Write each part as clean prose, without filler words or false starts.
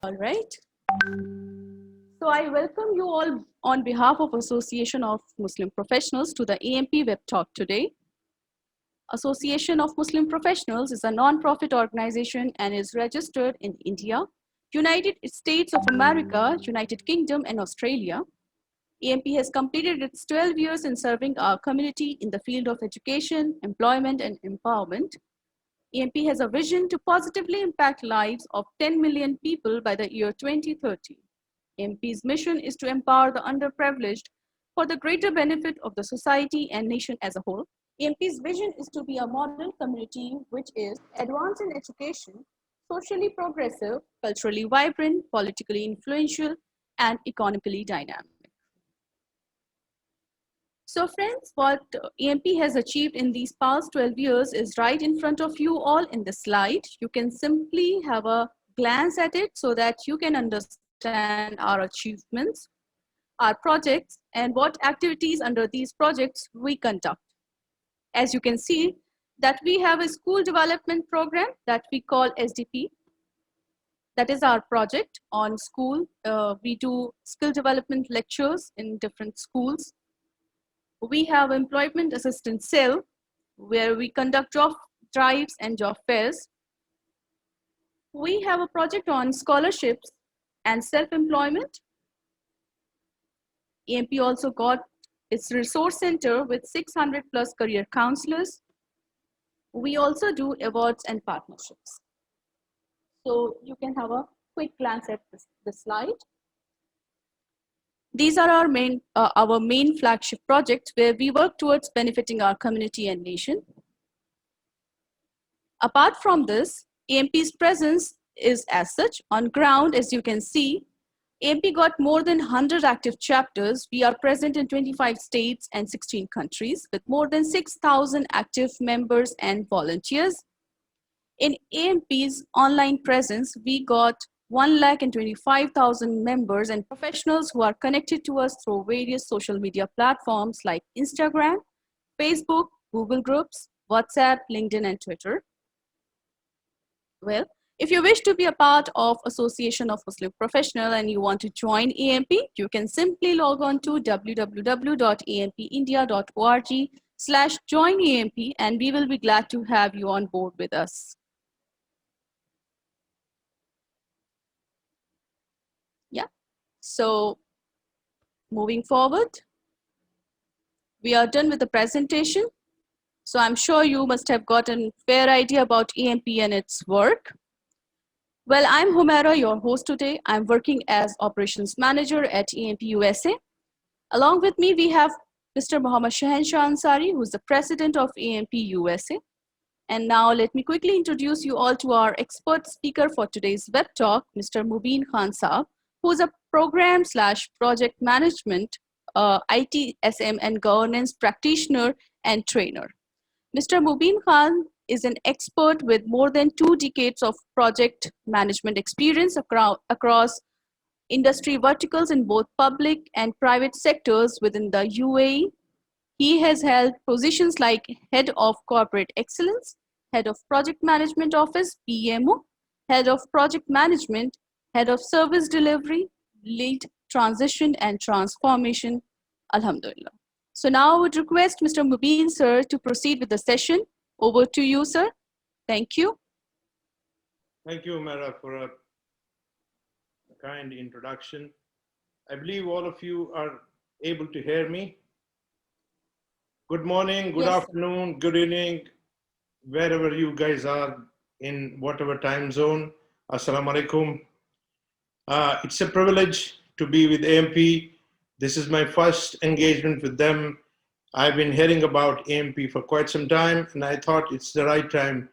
All right. So I welcome you all on behalf of Association of Muslim Professionals to the AMP Web Talk today. Association of Muslim Professionals is a non-profit organization and is registered in India, United States of America, United Kingdom, and Australia. AMP has completed its 12 years in serving our community in the field of education, employment, and empowerment. AMP has a vision to positively impact lives of 10 million people by the year 2030. AMP's mission is to empower the underprivileged for the greater benefit of the society and nation as a whole. AMP's vision is to be a model community which is advanced in education, socially progressive, culturally vibrant, politically influential, and economically dynamic. So friends, what AMP has achieved in these past 12 years is right in front of you all in the slide. You can simply have a glance at it so that you can understand our achievements, our projects, and what activities under these projects we conduct. As you can see, that we have a school development program that we call SDP. That is our project on school. We do skill development lectures in different schools. We have employment assistance cell where we conduct job drives and job fairs. We have a project on scholarships and self-employment. AMP also got its resource center with 600 plus career counselors. We also do awards and partnerships. So you can have a quick glance at this slide. These are our main flagship projects where we work towards benefiting our community and nation. Apart from this, AMP's presence is as such on ground. As you can see, AMP got more than 100 active chapters. We are present in 25 states and 16 countries with more than 6,000 active members and volunteers. In AMP's online presence, we got 1,25,000 members and professionals who are connected to us through various social media platforms like Instagram, Facebook, Google Groups, WhatsApp, LinkedIn, and Twitter. Well, if you wish to be a part of Association of Muslim Professionals and you want to join AMP, you can simply log on to www.ampindia.org/joinamp and we will be glad to have you on board with us. Yeah, so moving forward, we are done with the presentation. So I'm sure you must have gotten a fair idea about AMP and its work. Well, I'm Humaira, your host today. I'm working as Operations Manager at AMP USA. Along with me, we have Mr. Mohammad Shahanshah Ansari, who's the President of AMP USA. And now let me quickly introduce you all to our expert speaker for today's web talk, Mr. Mubin Khan Saab, who's a program/project management, ITSM and governance practitioner and trainer. Mr. Mubin Khan is an expert with more than 2 decades of project management experience across industry verticals in both public and private sectors within the UAE. He has held positions like Head of Corporate Excellence, Head of Project Management Office, PMO, Head of Project Management, Head of Service Delivery, Lead Transition and Transformation, Alhamdulillah. So now I would request Mr. Mubin, sir, to proceed with the session. Over to you, sir. Thank you. Thank you, Mara, for a kind introduction. I believe all of you are able to hear me. Good morning, good afternoon, good evening, wherever you guys are in whatever time zone. Assalamu alaikum. It's a privilege to be with AMP. This is my first engagement with them. I've been hearing about AMP for quite some time, and I thought it's the right time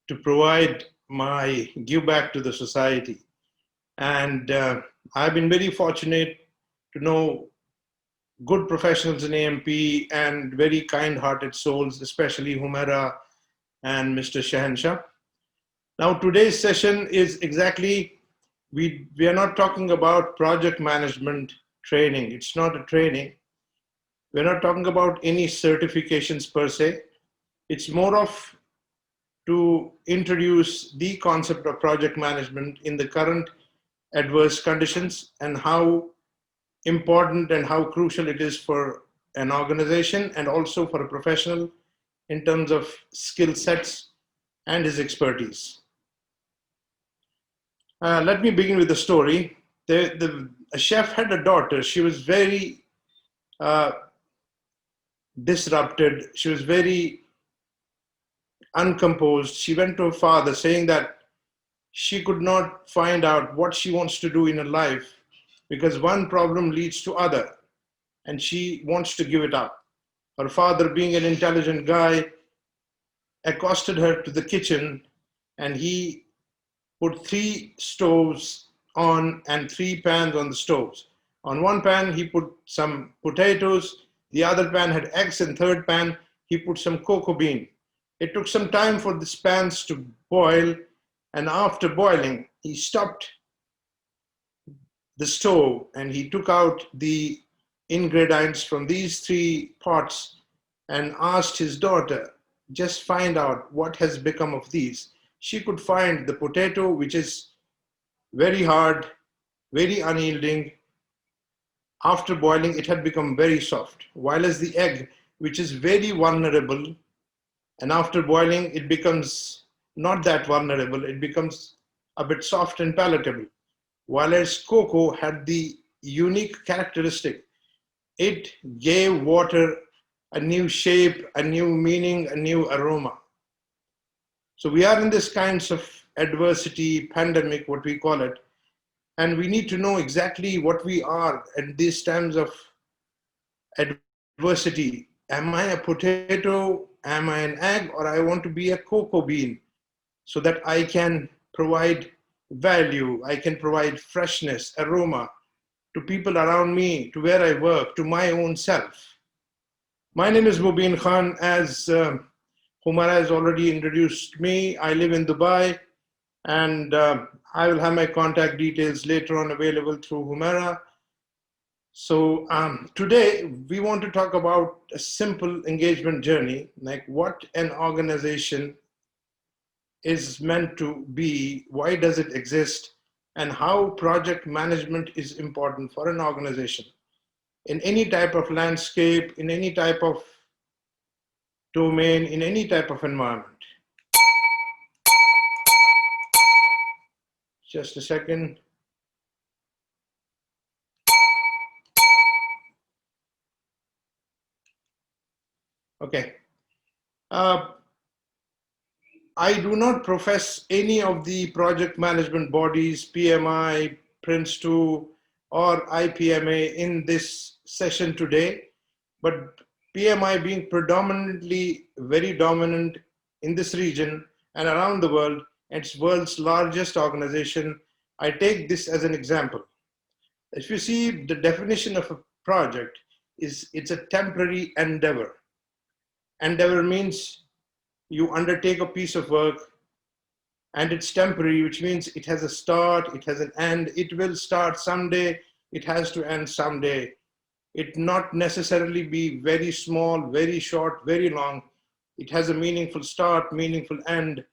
to provide my give back to the society. And I've been very fortunate to know good professionals in AMP and very kind-hearted souls, especially Humaira and Mr. Shahanshah. Now, today's session is exactly, we are not talking about project management training. It's not a training. We're not talking about any certifications per se. It's more of to introduce the concept of project management in the current adverse conditions and how important and how crucial it is for an organization and also for a professional in terms of skill sets and his expertise. Let me begin with the story. A chef had a daughter. She was very uh, disrupted. She was very uncomposed. She went to her father saying that she could not find out what she wants to do in her life because one problem leads to other and she wants to give it up. Her father, being an intelligent guy, accosted her to the kitchen and he put three stoves on and three pans on the stoves. On one pan, he put some potatoes, the other pan had eggs, and third pan, he put some cocoa bean. It took some time for these pans to boil, and after boiling, he stopped the stove and he took out the ingredients from these three pots and asked his daughter, just find out what has become of these. She could find the potato, which is very hard, very unyielding. After boiling, it had become very soft. While as the egg, which is very vulnerable, and after boiling, it becomes not that vulnerable, it becomes a bit soft and palatable. While as cocoa had the unique characteristic, it gave water a new shape, a new meaning, a new aroma. So we are in this kinds of adversity, pandemic, what we call it, and we need to know exactly what we are at these times of adversity. Am I a potato? Am I an egg? Or I want to be a cocoa bean so that I can provide value, I can provide freshness, aroma to people around me, to where I work, to my own self. My name is Mubin Khan. As Humara has already introduced me, I live in Dubai, and I will have my contact details later on available through Humera. So today we want to talk about a simple engagement journey, like what an organization is meant to be, why does it exist, and how project management is important for an organization in any type of landscape, in any type of domain, in any type of environment. Just a second. Okay. Uh, I do not profess any of the project management bodies, PMI, Prince2, or IPMA in this session today, but PMI being predominantly very dominant in this region and around the world, it's world's largest organization. I take this as an example. If you see the definition of a project is it's a temporary endeavor. Endeavor means you undertake a piece of work and it's temporary, which means it has a start, it has an end, it will start someday, it has to end someday. It not necessarily be very small, very short, very long. It has a meaningful start, meaningful end,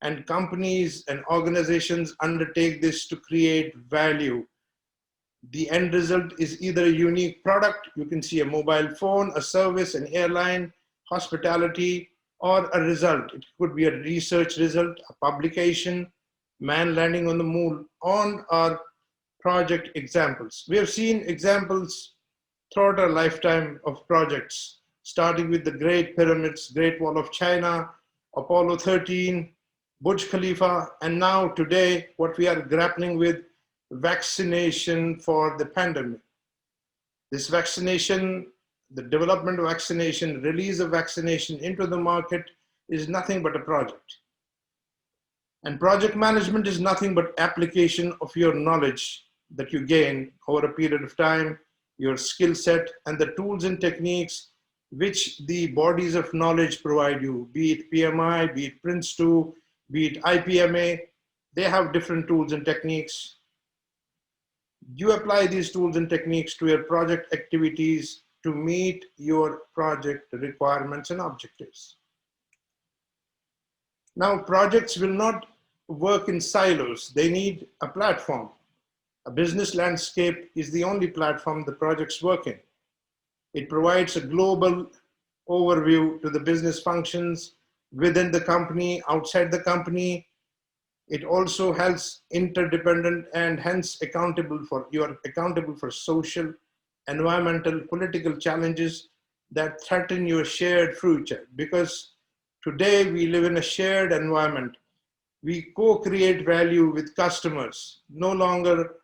and companies and organizations undertake this to create value. The end result is either a unique product, you can see a mobile phone, a service, an airline, hospitality, or a result. It could be a research result, a publication, man landing on the moon, on our project examples. We have seen examples throughout our lifetime of projects, starting with the Great Pyramids, Great Wall of China, Apollo 13, Burj Khalifa, and now today, what we are grappling with, vaccination for the pandemic. This vaccination, the development of vaccination, release of vaccination into the market is nothing but a project. And project management is nothing but application of your knowledge that you gain over a period of time, your skill set, and the tools and techniques which the bodies of knowledge provide you, be it PMI, be it Prince2, be it IPMA. They have different tools and techniques. You apply these tools and techniques to your project activities to meet your project requirements and objectives. Now, projects will not work in silos. They need a platform. A business landscape is the only platform the projects work in. It provides a global overview to the business functions within the company, outside the company. It also helps interdependent and hence you are accountable for social, environmental, political challenges that threaten your shared future. Because today we live in a shared environment. We co-create value with customers. No longer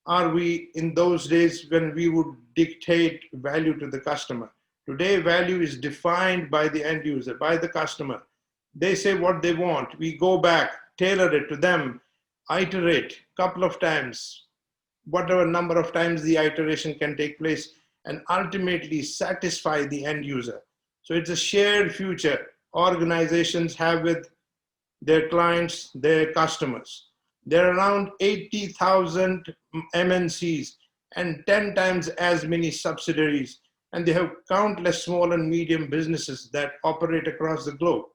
are we in those days when we would dictate value to the customer. Today, value is defined by the end user, by the customer. They say what they want. We go back, tailor it to them, iterate a couple of times, whatever number of times the iteration can take place, and ultimately satisfy the end user. So it's a shared future organizations have with their clients, their customers. There are around 80,000 MNCs and 10 times as many subsidiaries, and they have countless small and medium businesses that operate across the globe.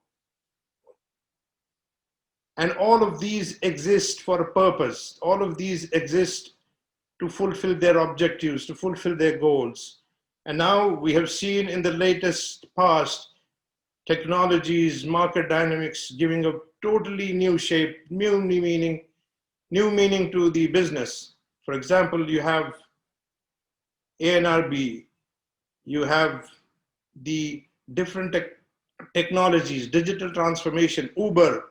And all of these exist for a purpose. All of these exist to fulfill their objectives, to fulfill their goals. And now we have seen in the latest past technologies, market dynamics giving a totally new shape, new meaning to the business. For example, you have ANRB, you have the different technologies, digital transformation, Uber.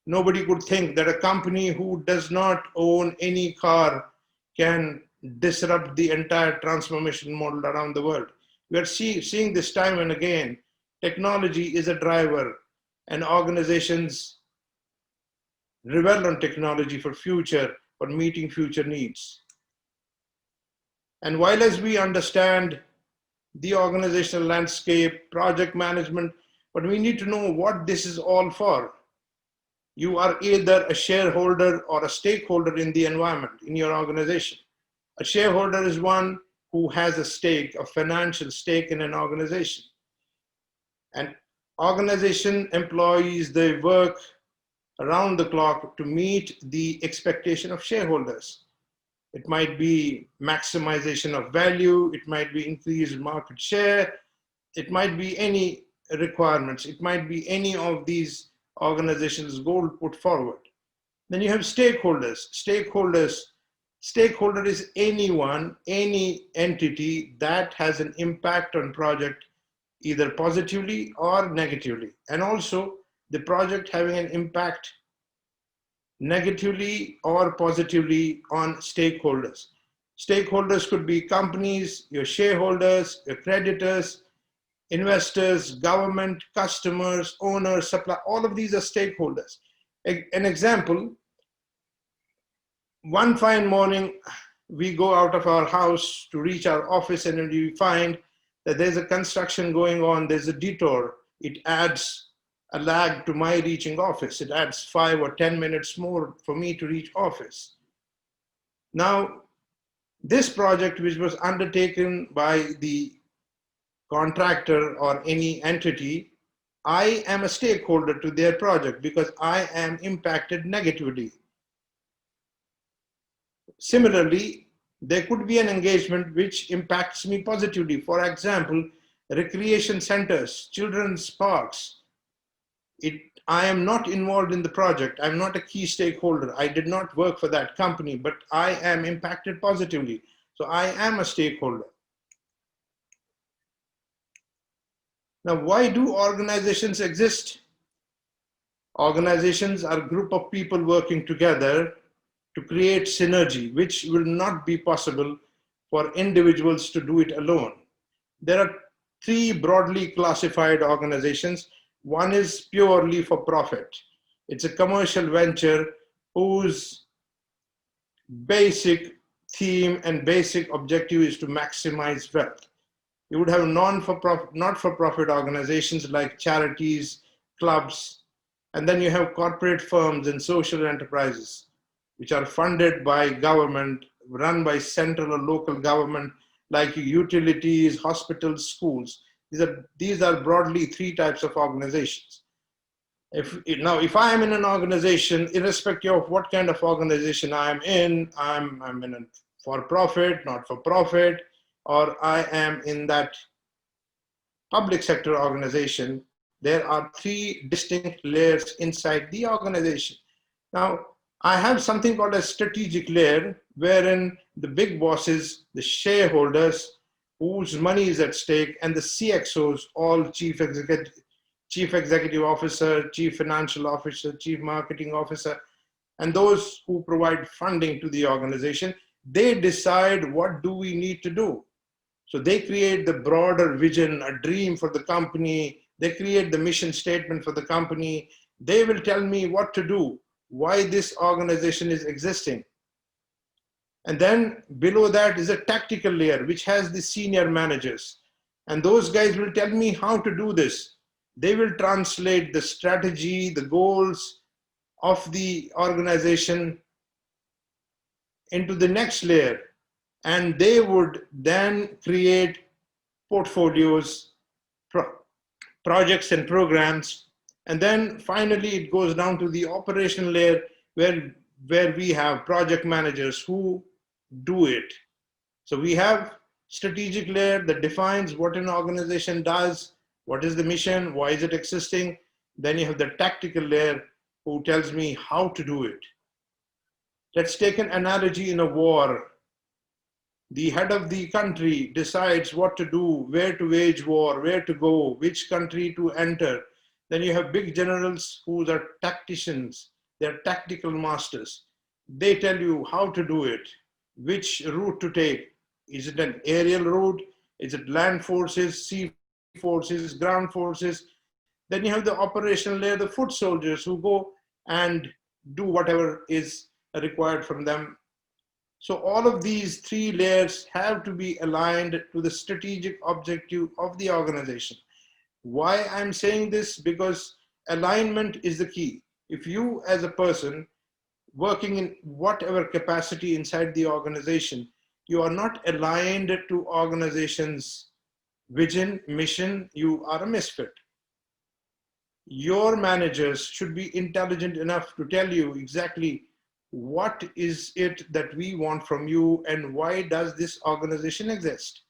Nobody could think that a company who does not own any car can disrupt the entire transformation model around the world. We are seeing this time and again. Technology is a driver, and organizations rely on technology for meeting future needs. And while as we understand the organizational landscape, project management, but we need to know what this is all for. You are either a shareholder or a stakeholder in the environment, in your organization. A shareholder is one who has a stake, a financial stake in an organization. And organization employees, they work around the clock to meet the expectation of shareholders. It might be maximization of value, it might be increased market share, it might be any requirements, it might be any of these organizations' goal put forward. Then you have stakeholders. Stakeholder is anyone, any entity that has an impact on project either positively or negatively, and also the project having an impact negatively or positively on stakeholders. Stakeholders could be companies, your shareholders, your creditors, investors, government, customers, owners, suppliers, all of these are stakeholders. An example, one fine morning, we go out of our house to reach our office and we find that there's a construction going on, there's a detour. It adds a lag to my reaching office. It adds 5 or 10 minutes more for me to reach office. Now, this project, which was undertaken by the contractor or any entity, I am a stakeholder to their project because I am impacted negatively. Similarly, there could be an engagement which impacts me positively. For example, recreation centers, children's parks. I am not involved in the project. I'm not a key stakeholder. I did not work for that company, but I am impacted positively. So I am a stakeholder. Now, why do organizations exist? Organizations are a group of people working together to create synergy, which will not be possible for individuals to do it alone. There are 3 broadly classified organizations. One is purely for profit. It's a commercial venture whose basic theme and basic objective is to maximize wealth. You would have not-for-profit organizations like charities, clubs, and then you have corporate firms and social enterprises, which are funded by government, run by central or local government, like utilities, hospitals, schools. These are broadly 3 types of organizations. If I am in an organization, irrespective of what kind of organization I am in, I'm in a for-profit, not-for-profit, or I am in that public sector organization, there are three distinct layers inside the organization. Now, I have something called a strategic layer, wherein the big bosses, the shareholders, whose money is at stake, and the CXOs, all chief executive officer, chief financial officer, chief marketing officer, and those who provide funding to the organization, they decide what do we need to do. So they create the broader vision, a dream for the company. They create the mission statement for the company. They will tell me what to do, why this organization is existing. And then below that is a tactical layer, which has the senior managers. And those guys will tell me how to do this. They will translate the strategy, the goals of the organization into the next layer. And they would then create portfolios, projects and programs. And then finally, it goes down to the operational layer where we have project managers who do it. So we have strategic layer that defines what an organization does, what is the mission, why is it existing. Then you have the tactical layer who tells me how to do it. Let's take an analogy in a war. The head of the country decides what to do, where to wage war, where to go, which country to enter. Then you have big generals who are tacticians, they're tactical masters. They tell you how to do it, which route to take. Is it an aerial route? Is it land forces, sea forces, ground forces? Then you have the operational layer, the foot soldiers who go and do whatever is required from them. So all of these three layers have to be aligned to the strategic objective of the organization. Why I'm saying this? Because alignment is the key. If you as a person working in whatever capacity inside the organization, you are not aligned to organization's vision, mission, you are a misfit. Your managers should be intelligent enough to tell you exactly what is it that we want from you and why does this organization exist.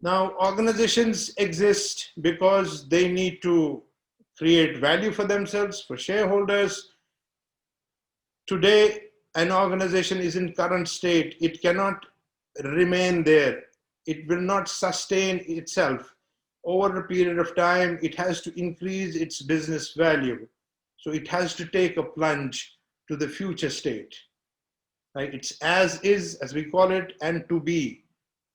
Now, organizations exist because they need to create value for themselves, for shareholders. Today, an organization is in current state. It cannot remain there. It will not sustain itself. Over a period of time, it has to increase its business value. So it has to take a plunge to the future state. Right? It's as is, as we call it, and to be.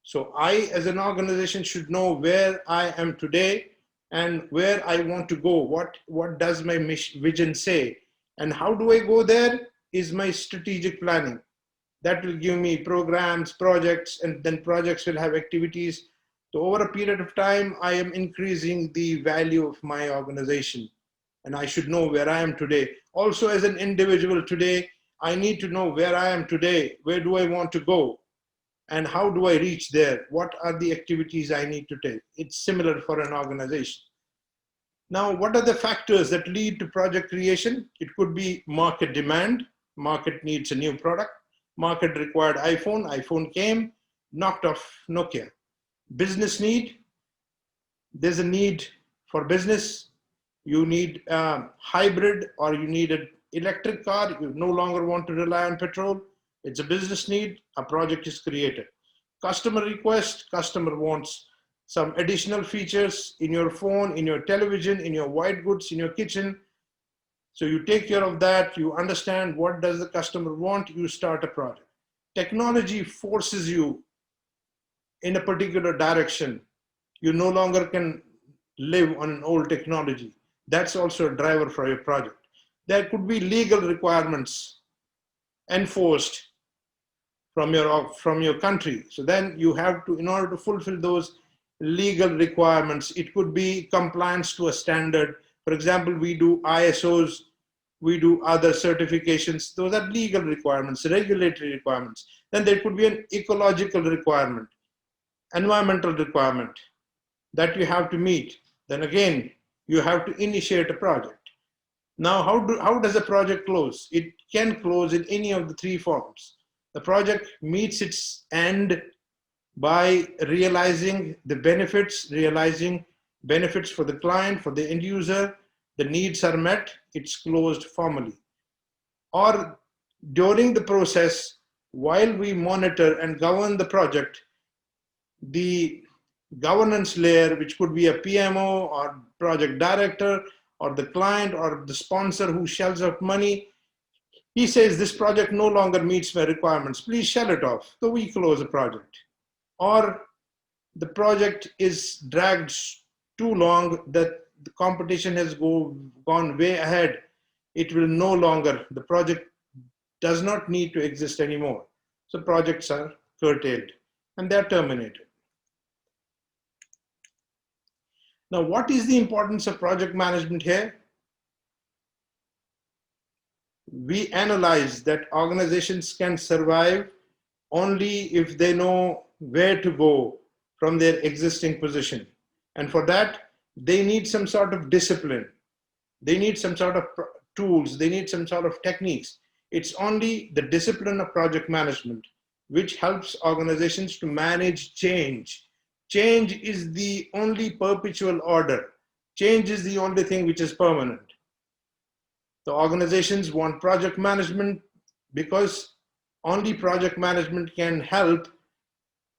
So I, as an organization, should know where I am today and where I want to go. What does my vision say? And how do I go there is my strategic planning. That will give me programs, projects, and then projects will have activities. So over a period of time, I am increasing the value of my organization. And I should know where I am today. Also, as an individual today, I need to know where I am today. Where do I want to go? And how do I reach there? What are the activities I need to take? It's similar for an organization. Now, what are the factors that lead to project creation? It could be market demand. Market needs a new product. Market required iPhone. iPhone came, knocked off Nokia. Business need. There's a need for business. You need a hybrid or you need an electric car. You no longer want to rely on petrol. It's a business need. A project is created. Customer request. Customer wants some additional features in your phone, in your television, in your white goods, in your kitchen. So you take care of that. You understand what does the customer want. You start a project. Technology forces you in a particular direction. You no longer can live on an old technology. That's also a driver for your project. There could be legal requirements enforced from your country. So then you have to, in order to fulfill those legal requirements, it could be compliance to a standard. For example, we do ISOs, we do other certifications. Those are legal requirements, regulatory requirements. Then there could be an ecological requirement, environmental requirement that you have to meet. Then again, you have to initiate a project. Now, how does a project close? It can close in any of the three forms. The project meets its end by realizing benefits for the client, for the end user, the needs are met, it's closed formally. Or during the process, while we monitor and govern the project, the governance layer, which could be a PMO or project director or the client or the sponsor who shells out money, he says this project no longer meets my requirements, please shell it off. So we close the project. Or the project is dragged too long that the competition has gone way ahead. It will no longer, the project does not need to exist anymore. So projects are curtailed and they're terminated. Now, what is the importance of project management here? We analyze that organizations can survive only if they know where to go from their existing position. And for that, they need some sort of discipline. They need some sort of tools. They need some sort of techniques. It's only the discipline of project management which helps organizations to manage change. Change is the only perpetual order. Change is the only thing which is permanent. The organizations want project management because only project management can help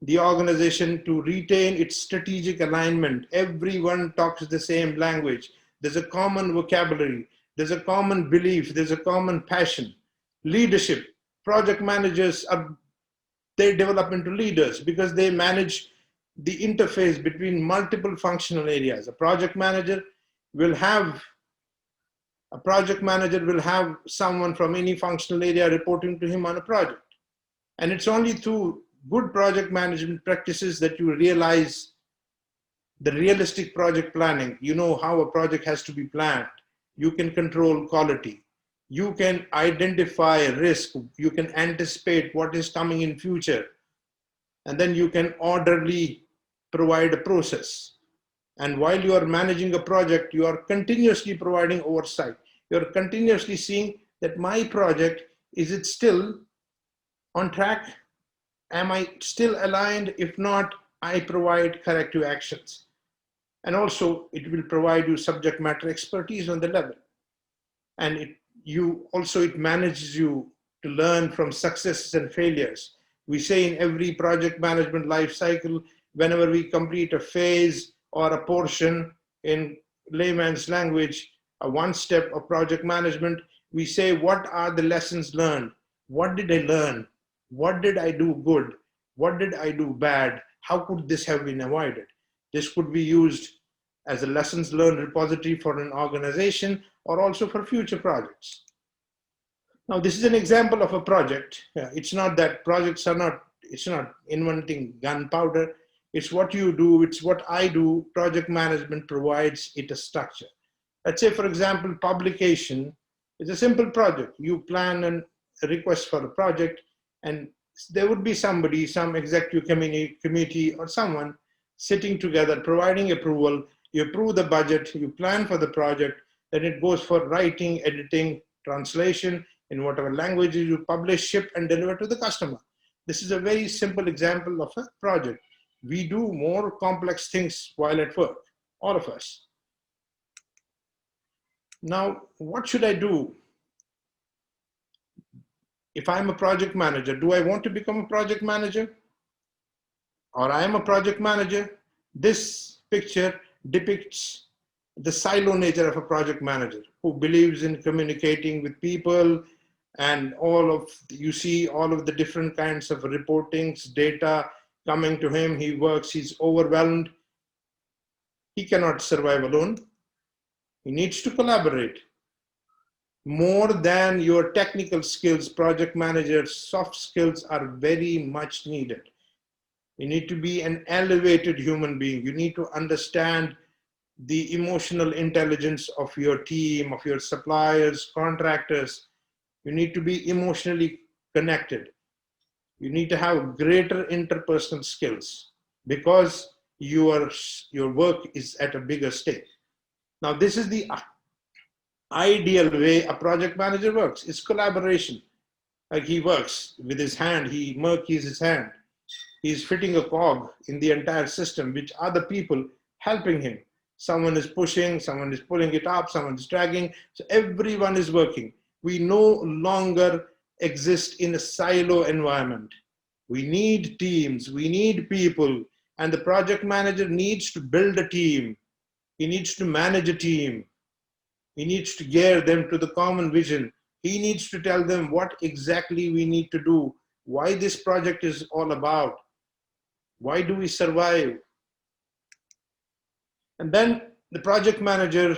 the organization to retain its strategic alignment. Everyone talks the same language. There's a common vocabulary. There's a common belief. There's a common passion. Leadership. Project managers they develop into leaders because they manage the interface between multiple functional areas. A project manager will have someone from any functional area reporting to him on a project. And it's only through good project management practices that you realize the realistic project planning. You know how a project has to be planned. You can control quality. You can identify risk. You can anticipate what is coming in future. And then you can orderly provide a process. And while you are managing a project, you are continuously providing oversight. You're continuously seeing that my project, is it still on track? Am I still aligned? If not, I provide corrective actions. And also, it will provide you subject matter expertise on the level. And it manages you to learn from successes and failures. We say in every project management life cycle, whenever we complete a phase or a portion, in layman's language, a one step of project management, we say, what are the lessons learned? What did I learn? What did I do good? What did I do bad? How could this have been avoided? This could be used as a lessons learned repository for an organization or also for future projects. Now, this is an example of a project. It's not that projects are not, it's not inventing gunpowder. It's what you do, it's what I do. Project management provides it a structure. Let's say, for example, publication is a simple project. You plan a request for a project, and there would be somebody, some executive committee or someone sitting together, providing approval. You approve the budget, you plan for the project, then it goes for writing, editing, translation in whatever languages you publish, ship, and deliver to the customer. This is a very simple example of a project. We do more complex things while at work, all of us. Now, what should I do? If I'm a project manager, do I want to become a project manager? Or I am a project manager? This picture depicts the silo nature of a project manager who believes in communicating with people, and you see all of the different kinds of reportings, data coming to him. He works, he's overwhelmed. He cannot survive alone. He needs to collaborate. More than your technical skills, project managers, soft skills are very much needed. You need to be an elevated human being. You need to understand the emotional intelligence of your team, of your suppliers, contractors. You need to be emotionally connected. You need to have greater interpersonal skills because your work is at a bigger stake. Now, this is the ideal way a project manager works. It's collaboration. Like he works with his hand, he murkies his hand. He's fitting a cog in the entire system, which other people helping him. Someone is pushing, someone is pulling it up, someone is dragging. So everyone is working. We no longer exist in a silo environment. We need teams, we need people, and the project manager needs to build a team. He needs to manage a team. He needs to gear them to the common vision. He needs to tell them what exactly we need to do, why this project is all about, why do we survive? And then the project manager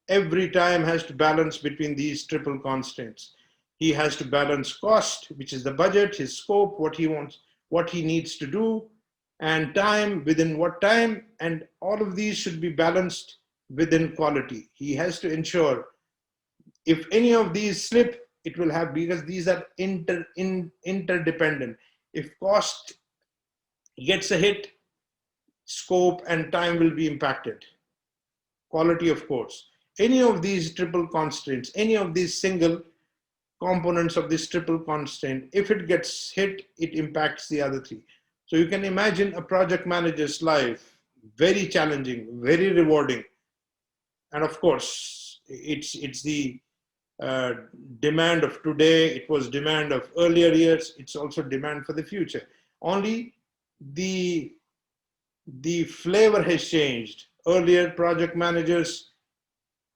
every time has to balance between these triple constraints. He has to balance cost, which is the budget, his scope, what he wants, what he needs to do, and time, within what time, and all of these should be balanced within quality. He has to ensure if any of these slip, it will have, because these are interdependent. If cost gets a hit, scope and time will be impacted. Quality, of course. Any of these triple constraints, any of these single components of this triple constraint, if it gets hit, it impacts the other three. So you can imagine a project manager's life, very challenging, very rewarding. And of course, it's the demand of today, it was demand of earlier years, it's also demand for the future. Only the flavor has changed. Earlier, project managers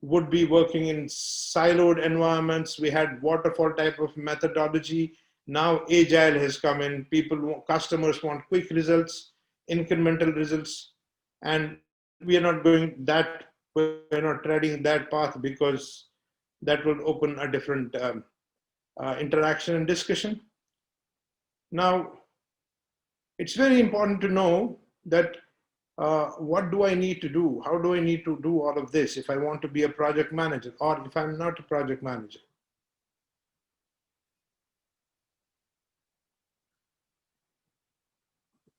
would be working in siloed environments. We had waterfall type of methodology. Now agile has come in. Customers want quick results, incremental results, and we are not going that, we're not treading that path because that will open a different interaction and discussion. Now, it's very important to know that what do I need to do? How do I need to do all of this if I want to be a project manager or if I'm not a project manager?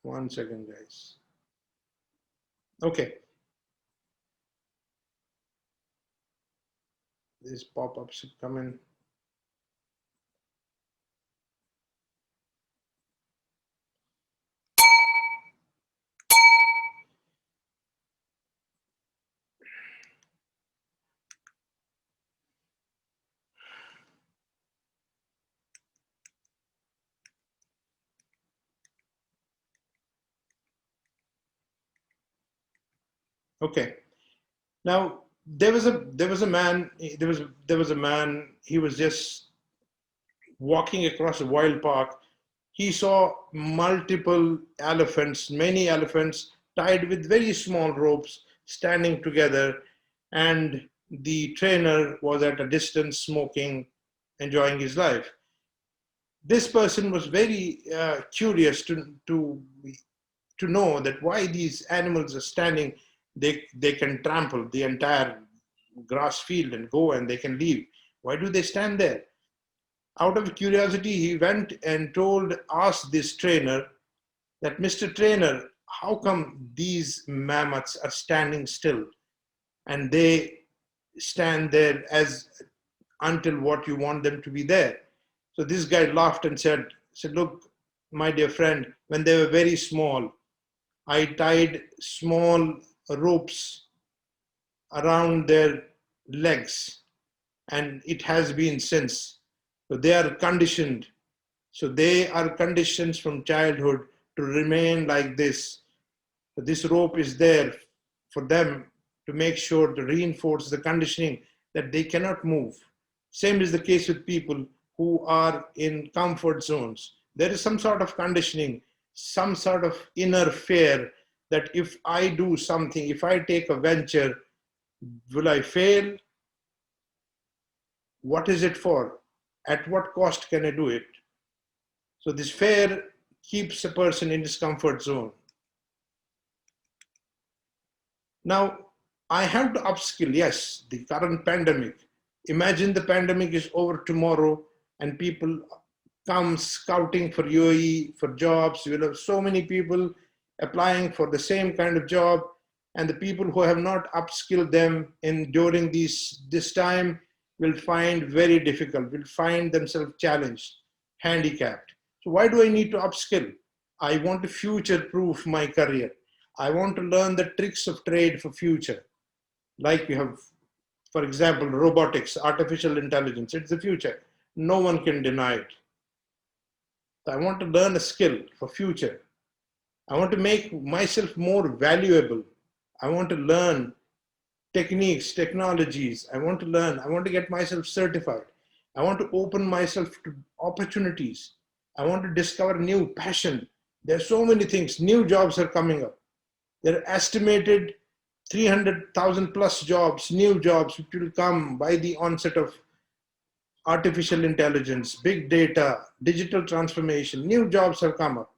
One second, guys. Okay. These pop-ups should come in. Okay. Now there was a man. There was a man. He was just walking across a wild park. He saw multiple elephants, many elephants tied with very small ropes, standing together, and the trainer was at a distance, smoking, enjoying his life. This person was very curious to know that why these animals are standing. They can trample the entire grass field and go, and they can leave. Why do they stand there? Out of curiosity, he went and asked this trainer that, Mr. Trainer, how come these mammoths are standing still and they stand there as until what you want them to be there? So this guy laughed and said, look, my dear friend, when they were very small, I tied small ropes around their legs, and it has been since. So they are conditioned. So they are conditioned from childhood to remain like this. So this rope is there for them to make sure to reinforce the conditioning that they cannot move. Same is the case with people who are in comfort zones. There is some sort of conditioning, some sort of inner fear that if I do something, if I take a venture, will I fail? What is it for? At what cost can I do it? So this fear keeps a person in his comfort zone. Now, I have to upskill. Yes, the current pandemic. Imagine the pandemic is over tomorrow and people come scouting for UAE, for jobs. You will have so many people applying for the same kind of job. And the people who have not upskilled them during this time will find very difficult, will find themselves challenged, handicapped. So why do I need to upskill? I want to future-proof my career. I want to learn the tricks of trade for future. Like we have, for example, robotics, artificial intelligence, it's the future. No one can deny it. So I want to learn a skill for future. I want to make myself more valuable. I want to learn techniques, technologies. I want to get myself certified. I want to open myself to opportunities. I want to discover new passion. There's so many things. New jobs are coming up. There are estimated 300,000 plus jobs, new jobs, which will come by the onset of artificial intelligence, big data, digital transformation. New jobs have come up.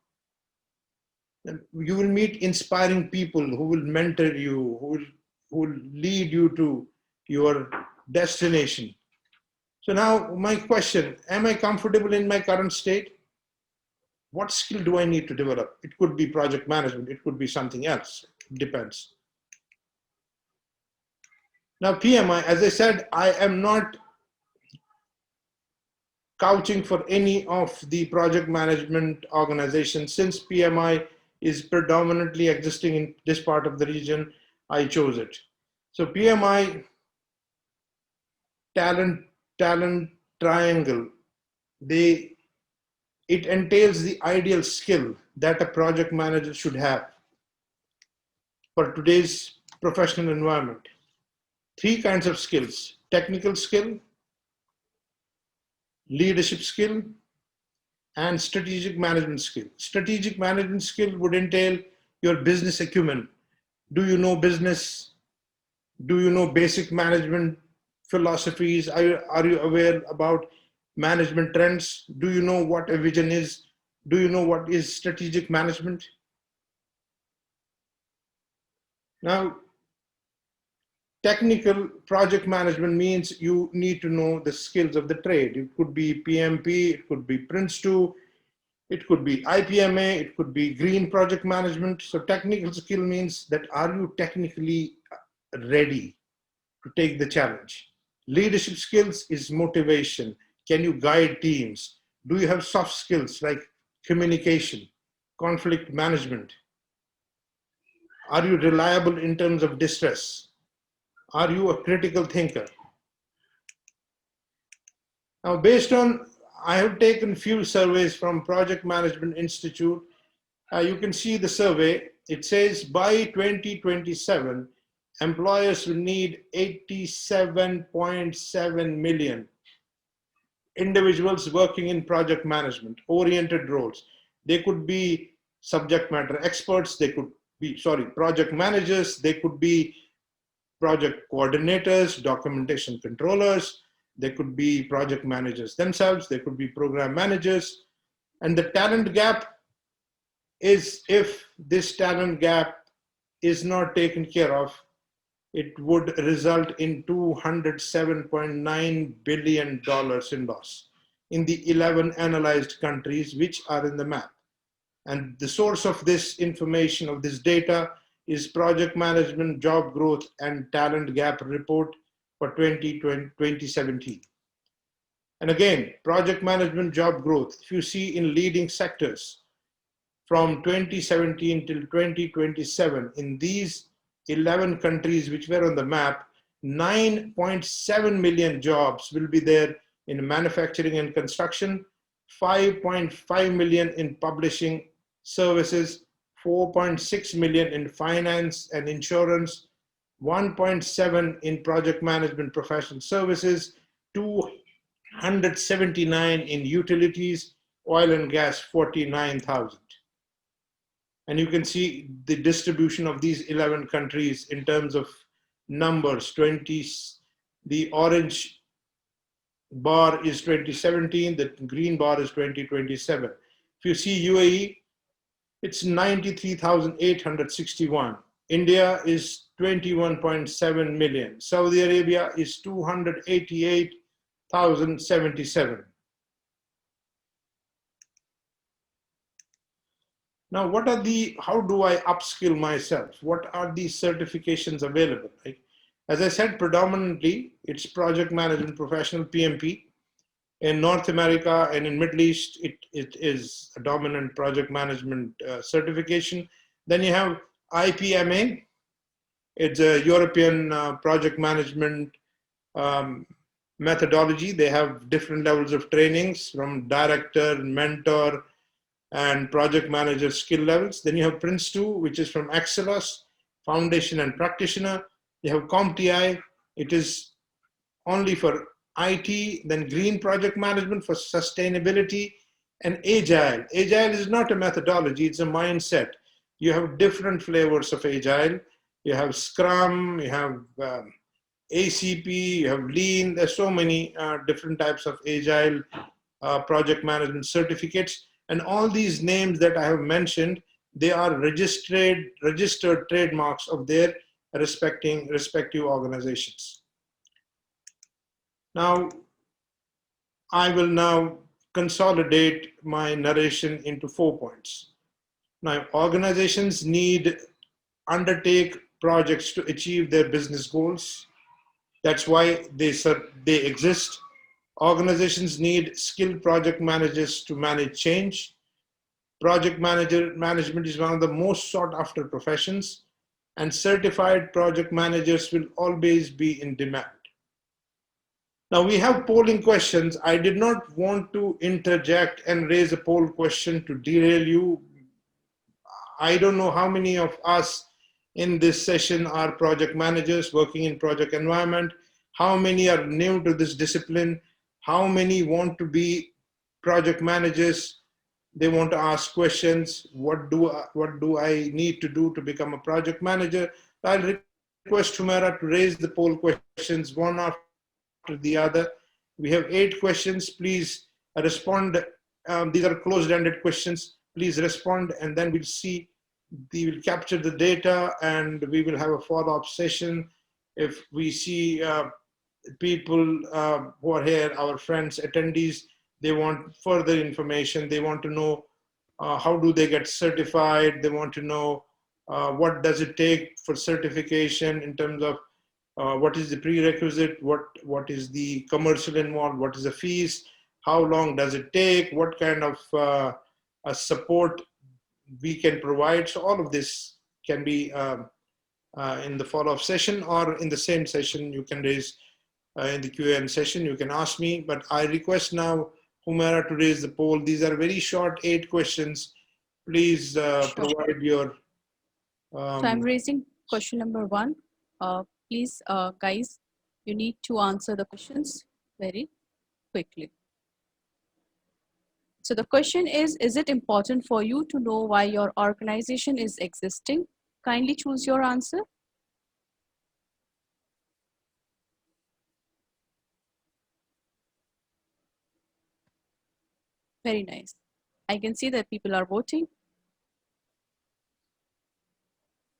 And you will meet inspiring people who will mentor you, who will lead you to your destination. So now my question, am I comfortable in my current state? What skill do I need to develop? It could be project management. It could be something else. It depends. Now PMI, as I said, I am not couching for any of the project management organizations. Since PMI is predominantly existing in this part of the region, I chose it. So PMI talent triangle, it entails the ideal skill that a project manager should have for today's professional environment. Three kinds of skills: technical skill, leadership skill, and strategic management skill. Strategic management skill would entail your business acumen. Do you know business? Do you know basic management philosophies? Are you aware about management trends? Do you know what a vision is? Do you know what is strategic management? Now, technical project management means you need to know the skills of the trade. It could be PMP, it could be Prince2, it could be IPMA, it could be green project management. So technical skill means that are you technically ready to take the challenge? Leadership skills is motivation. Can you guide teams? Do you have soft skills like communication, conflict management? Are you reliable in terms of distress? Are you a critical thinker? Now, I have taken few surveys from Project Management Institute. You can see the survey. It says by 2027, employers will need 87.7 million individuals working in project management oriented roles. They could be subject matter experts, they could be, project managers, they could be project coordinators, documentation controllers, they could be project managers themselves, they could be program managers. And the talent gap is, if this talent gap is not taken care of, it would result in $207.9 billion in loss in the 11 analyzed countries which are in the map. And the source of this information, of this data, is Project Management Job Growth and Talent Gap Report for 2017. And again, project management job growth, if you see in leading sectors from 2017 till 2027, in these 11 countries which were on the map, 9.7 million jobs will be there in manufacturing and construction, 5.5 million in publishing services, 4.6 million in finance and insurance, 1.7 in project management professional services, 279 in utilities, oil and gas, 49,000. And you can see the distribution of these 11 countries in terms of numbers. The orange bar is 2017, the green bar is 2027. If you see UAE, it's 93,861. India is 21.7 million. Saudi Arabia is 288,077. Now, how do I upskill myself? What are these certifications available? Like, as I said, predominantly it's project management professional, PMP. In North America and in Middle East, it is a dominant project management certification. Then you have IPMA. It's a European project management um, methodology. They have different levels of trainings from director, mentor, and project manager skill levels. Then you have Prince 2, which is from Excelos, foundation and practitioner. You have CompTI. It is only for IT, then green project management for sustainability, and agile. Agile is not a methodology, it's a mindset. You have different flavors of agile. You have Scrum, you have ACP, you have Lean. There's so many different types of agile project management certificates. And all these names that I have mentioned, they are registered trademarks of their respective organizations. Now, I will now consolidate my narration into 4 points. Now, organizations need undertake projects to achieve their business goals. That's why they exist. Organizations need skilled project managers to manage change. Management is one of the most sought after professions, and certified project managers will always be in demand. Now we have polling questions. I did not want to interject and raise a poll question to derail you. I don't know how many of us in this session are project managers working in project environment. How many are new to this discipline? How many want to be project managers? They want to ask questions. What do I need to do to become a project manager? I'll request Humera to raise the poll questions one after the other. We have 8 questions. Please respond. These are closed-ended questions. Please respond, and then we'll see. We will capture the data, and we will have a follow-up session. If we see people who are here, our friends, attendees, they want further information. They want to know how do they get certified. They want to know what does it take for certification in terms of what is the prerequisite, what is the commercial involved, what is the fees, how long does it take, what kind of support we can provide. So all of this can be in the follow-up session, or in the same session you can raise in the Q&A session, you can ask me. But I request now Humera to raise the poll. These are very short, 8 questions. Please provide your... So I'm raising question number 1. Please, guys, you need to answer the questions very quickly. So the question is it important for you to know why your organization is existing? Kindly choose your answer. Very nice. I can see that people are voting.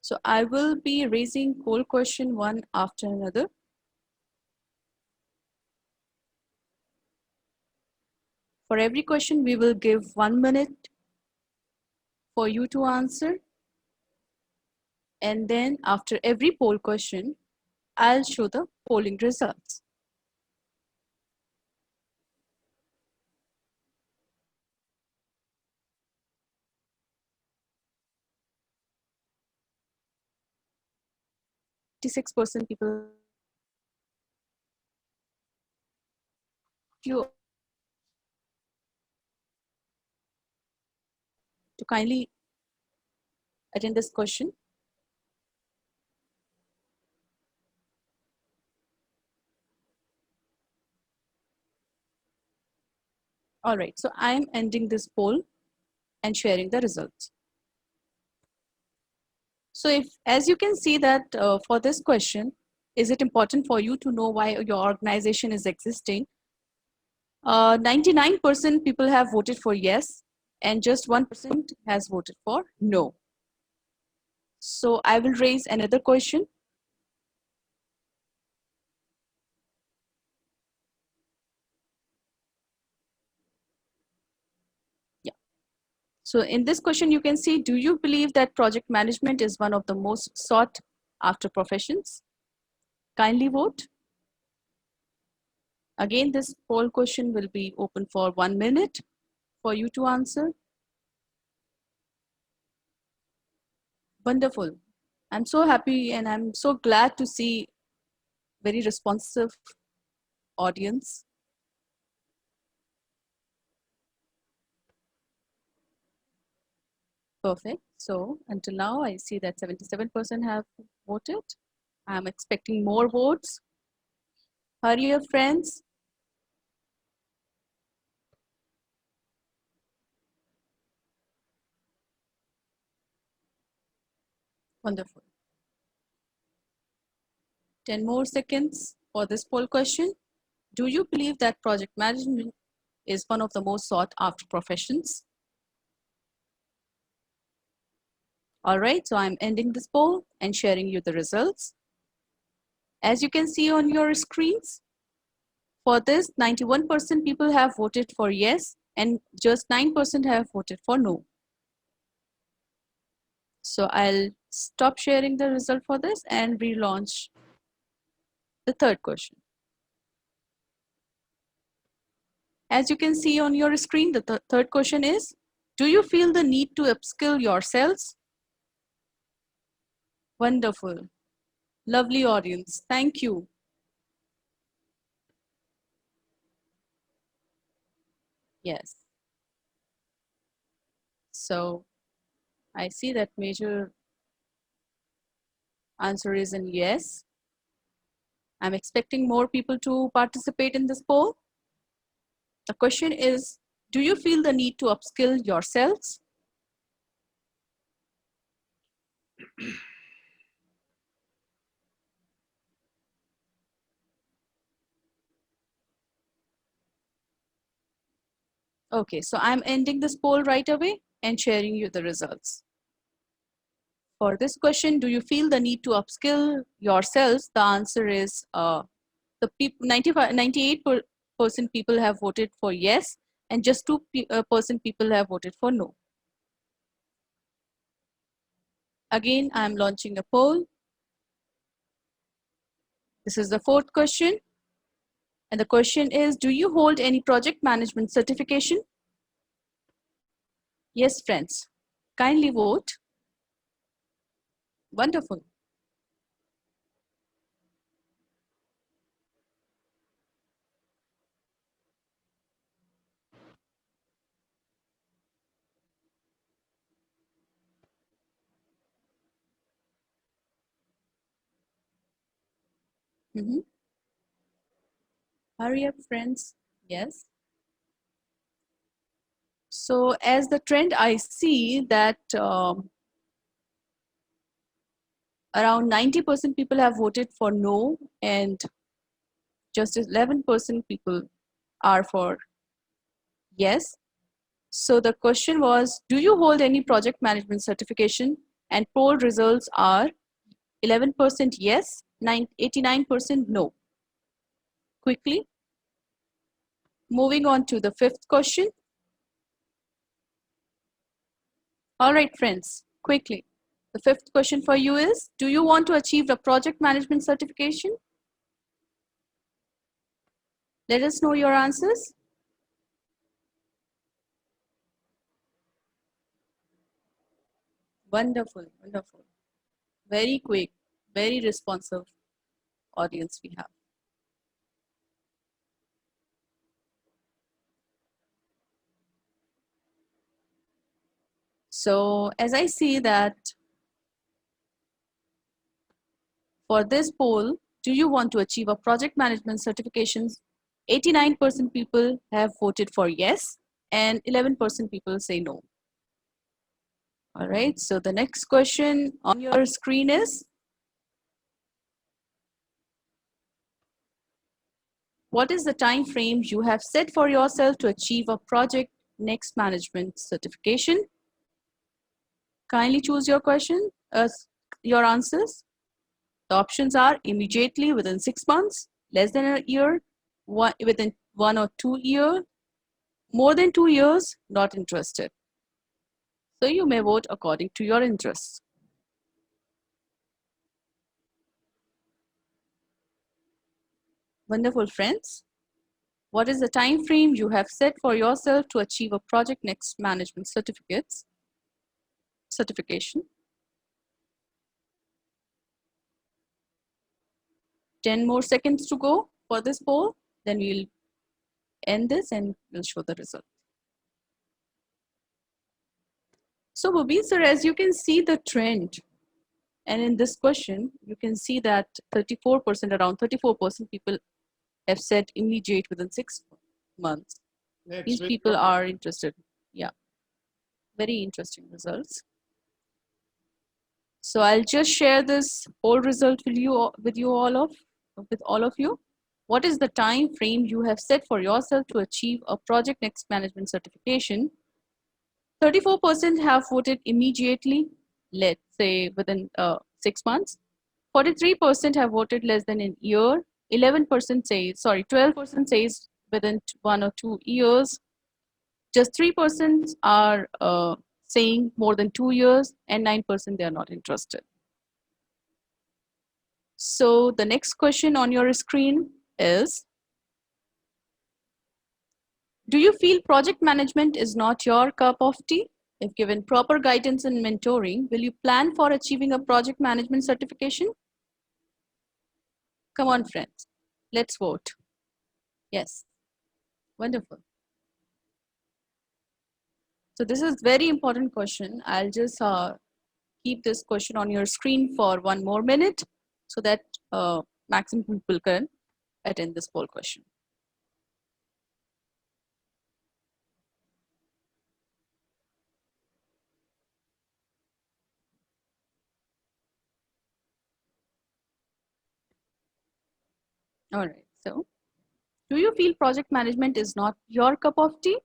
So I will be raising poll question 1 after another. For every question, we will give 1 minute for you to answer. And then after every poll question, I'll show the polling results. %, people, you to kindly attend this question. All right, so I'm ending this poll and sharing the results. So if, as you can see that for this question, is it important for you to know why your organization is existing? 99% people have voted for yes, and just 1% has voted for no. So I will raise another question. Yeah. So in this question, you can see, do you believe that project management is one of the most sought after professions? Kindly vote. Again, this poll question will be open for 1 minute for you to answer. Wonderful. I'm so happy and I'm so glad to see very responsive audience. Perfect. So until now, I see that 77% have voted. I'm expecting more votes. Hurry up, friends. Wonderful. 10 more seconds for this poll question. Do you believe that project management is one of the most sought after professions? All right, so I'm ending this poll and sharing you the results. As you can see on your screens, for this, 91% people have voted for yes, and just 9% have voted for no. So I'll stop sharing the result for this and relaunch the third question. As you can see on your screen, the third question is, do you feel the need to upskill yourselves? Wonderful. Lovely audience. Thank you. Yes. So I see that major answer is in yes. I'm expecting more people to participate in this poll. The question is, do you feel the need to upskill yourselves? Okay, so I'm ending this poll right away and sharing you the results. For this question, do you feel the need to upskill yourselves? The answer is the 98% people have voted for yes, and just 2% people have voted for no. Again, I'm launching a poll. This is the fourth question. And the question is, do you hold any project management certification? Yes, friends. Kindly vote. Wonderful. Mhm. Hurry up, friends. Yes. So as the trend, I see that around 90% people have voted for no, and just 11% people are for yes. So the question was, do you hold any project management certification? And poll results are 11% yes, 89% no. Quickly, moving on to the fifth question. All right, friends, quickly. The fifth question for you is, do you want to achieve a project management certification? Let us know your answers. Wonderful, wonderful. Very quick, very responsive audience we have. So as I see that for this poll, do you want to achieve a project management certifications? 89% people have voted for yes, and 11% people say no. All right, so the next question on your screen is, what is the time frame you have set for yourself to achieve a project next management certification? Kindly choose your question, your answers. The options are immediately within 6 months, less than a year, within 1 or 2 years, more than 2 years, not interested. So you may vote according to your interests. Wonderful, friends. What is the time frame you have set for yourself to achieve a project next management certification? 10 more seconds to go for this poll. Then we'll end this and we'll show the result. So Bobby sir, as you can see the trend, and in this question, you can see that 34%, around 34% people have said immediate within 6 months. These people are interested. Yeah, very interesting results. So I'll just share this poll result with all of you. What is the time frame you have set for yourself to achieve a project next management certification? 34% have voted immediately, let's say within 6 months. 43% have voted less than a year. 12% says within 1 or 2 years. Just 3% are saying more than 2 years, and 9% they are not interested. So the next question on your screen is, do you feel project management is not your cup of tea? If given proper guidance and mentoring, will you plan for achieving a project management certification? Come on, friends, let's vote. Yes, wonderful. So this is very important question. I'll just keep this question on your screen for 1 more minute so that maximum people can attend this poll question. All right, so do you feel project management is not your cup of tea?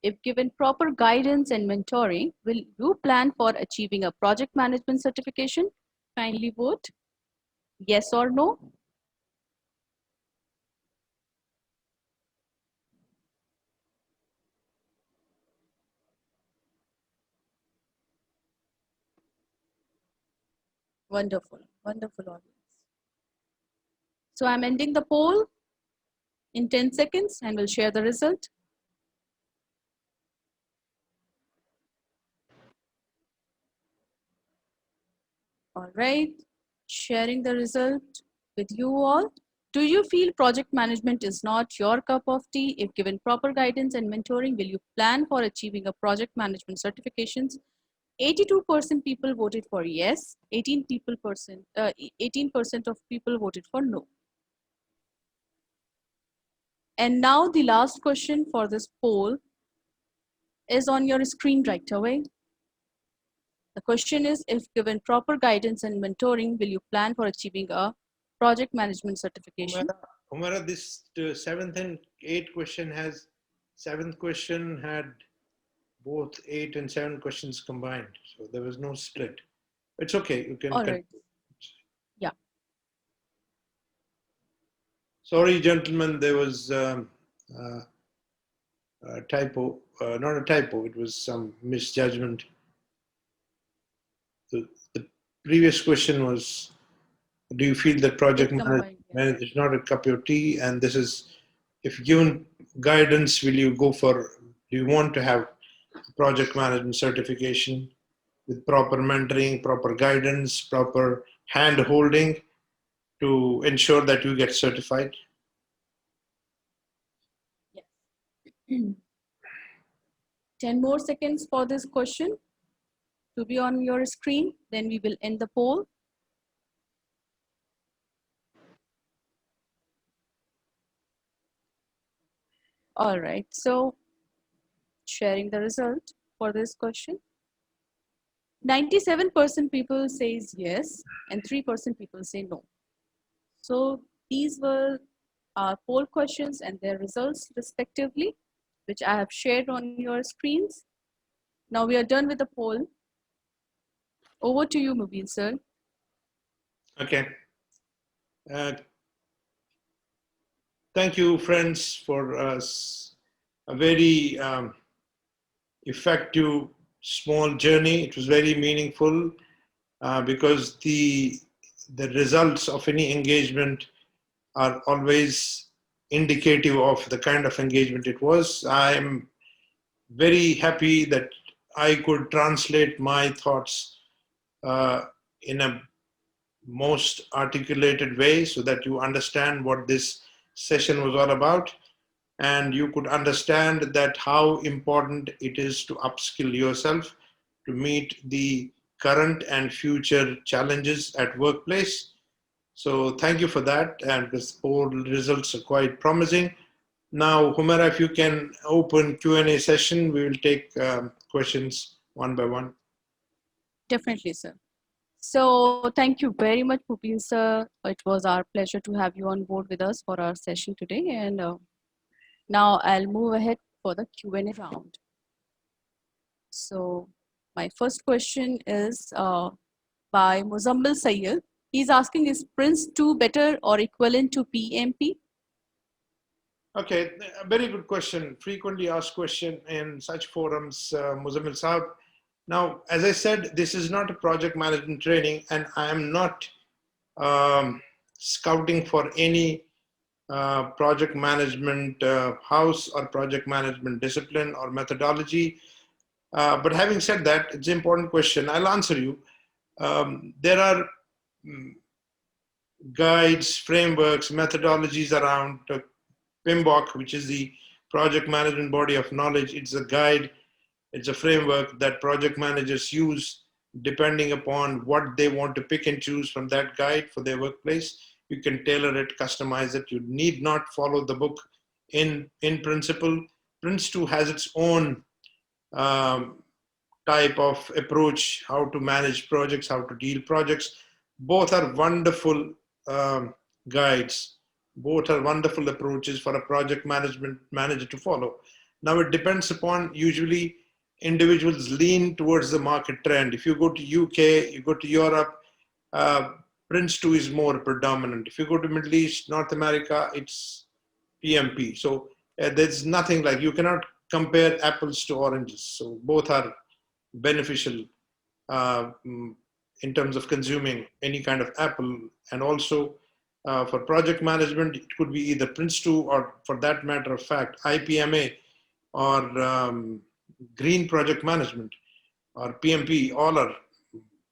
If given proper guidance and mentoring, will you plan for achieving a project management certification? Kindly vote yes or no. Wonderful, wonderful audience. So I'm ending the poll in 10 seconds and we'll share the result. All right, sharing the result with you all. Do you feel project management is not your cup of tea? If given proper guidance and mentoring, will you plan for achieving a project management certifications? 82% people voted for yes, 18% of people voted for no. And now the last question for this poll is on your screen right away. The question is, if given proper guidance and mentoring, will you plan for achieving a project management certification? Humara, this seventh and eighth question seventh question had both 8 and 7 questions combined. So there was no split. It's okay. You can. All right. Yeah. Sorry, gentlemen, there was a typo. Not a typo. It was some misjudgment. The previous question was, do you feel that project management is not a cup of tea? And this is, if given guidance, will you go for, do you want to have project management certification with proper mentoring, proper guidance, proper hand holding to ensure that you get certified? Yes. 10 more seconds for this question to be on your screen, then we will end the poll. All right, so sharing the result for this question. 97% people says yes and 3% people say no. So these were our poll questions and their results respectively, which I have shared on your screens. Now we are done with the poll. Over to you, Mubin sir. Okay. Thank you, friends, for a very effective small journey. It was very meaningful because the results of any engagement are always indicative of the kind of engagement it was. I'm very happy that I could translate my thoughts in a most articulated way so that you understand what this session was all about, and you could understand that how important it is to upskill yourself to meet the current and future challenges at workplace. So thank you for that, and the all results are quite promising. Now, Humera, if you can open Q&A session, we will take questions one by one. Definitely, sir. So thank you very much, Pupin sir. It was our pleasure to have you on board with us for our session today. And now I'll move ahead for the Q&A round. So my first question is by Muzammil Sayyid. He's asking, is Prince 2 better or equivalent to PMP? Okay, a very good question. Frequently asked question in such forums, Muzammil Saab. Now, as I said, this is not a project management training, and I am not scouting for any project management house or project management discipline or methodology. But having said that, it's an important question. I'll answer you. There are guides, frameworks, methodologies around PMBOK, which is the project management body of knowledge. It's a guide, it's a framework that project managers use depending upon what they want to pick and choose from that guide for their workplace. You can tailor it, customize it. You need not follow the book in principle. Prince 2 has its own type of approach, how to manage projects, how to deal projects. Both are wonderful guides. Both are wonderful approaches for a project management manager to follow. Now it depends upon, usually individuals lean towards the market trend. If you go to UK, you go to Europe, Prince 2 is more predominant. If you go to Middle East, North America, it's PMP. So there's nothing like, you cannot compare apples to oranges. So both are beneficial in terms of consuming any kind of apple. And also for project management, it could be either Prince 2 or, for that matter of fact, IPMA or green project management or PMP. All are,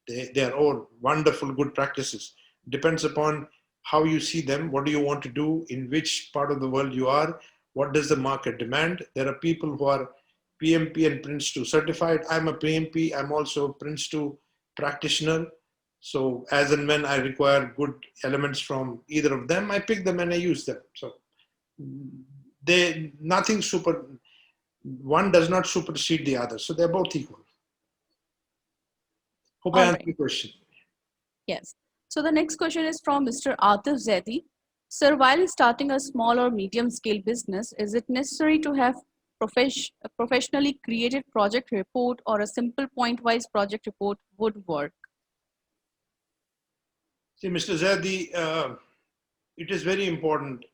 they are all wonderful good practices. Depends upon how you see them, what do you want to do, in which part of the world you are, what does the market demand. There are people who are PMP and Prince 2 certified. I'm a PMP, I'm also Prince 2 practitioner. So as and when I require good elements from either of them, I pick them and I use them. So nothing super, one does not supersede the other. So they're both equal. Hope I All answered right. your question. Yes. So the next question is from Mr. Atif Zedi. Sir, while starting a small or medium scale business, is it necessary to have a professionally created project report, or a simple point-wise project report would work? See, Mr. Zadi, it is very important.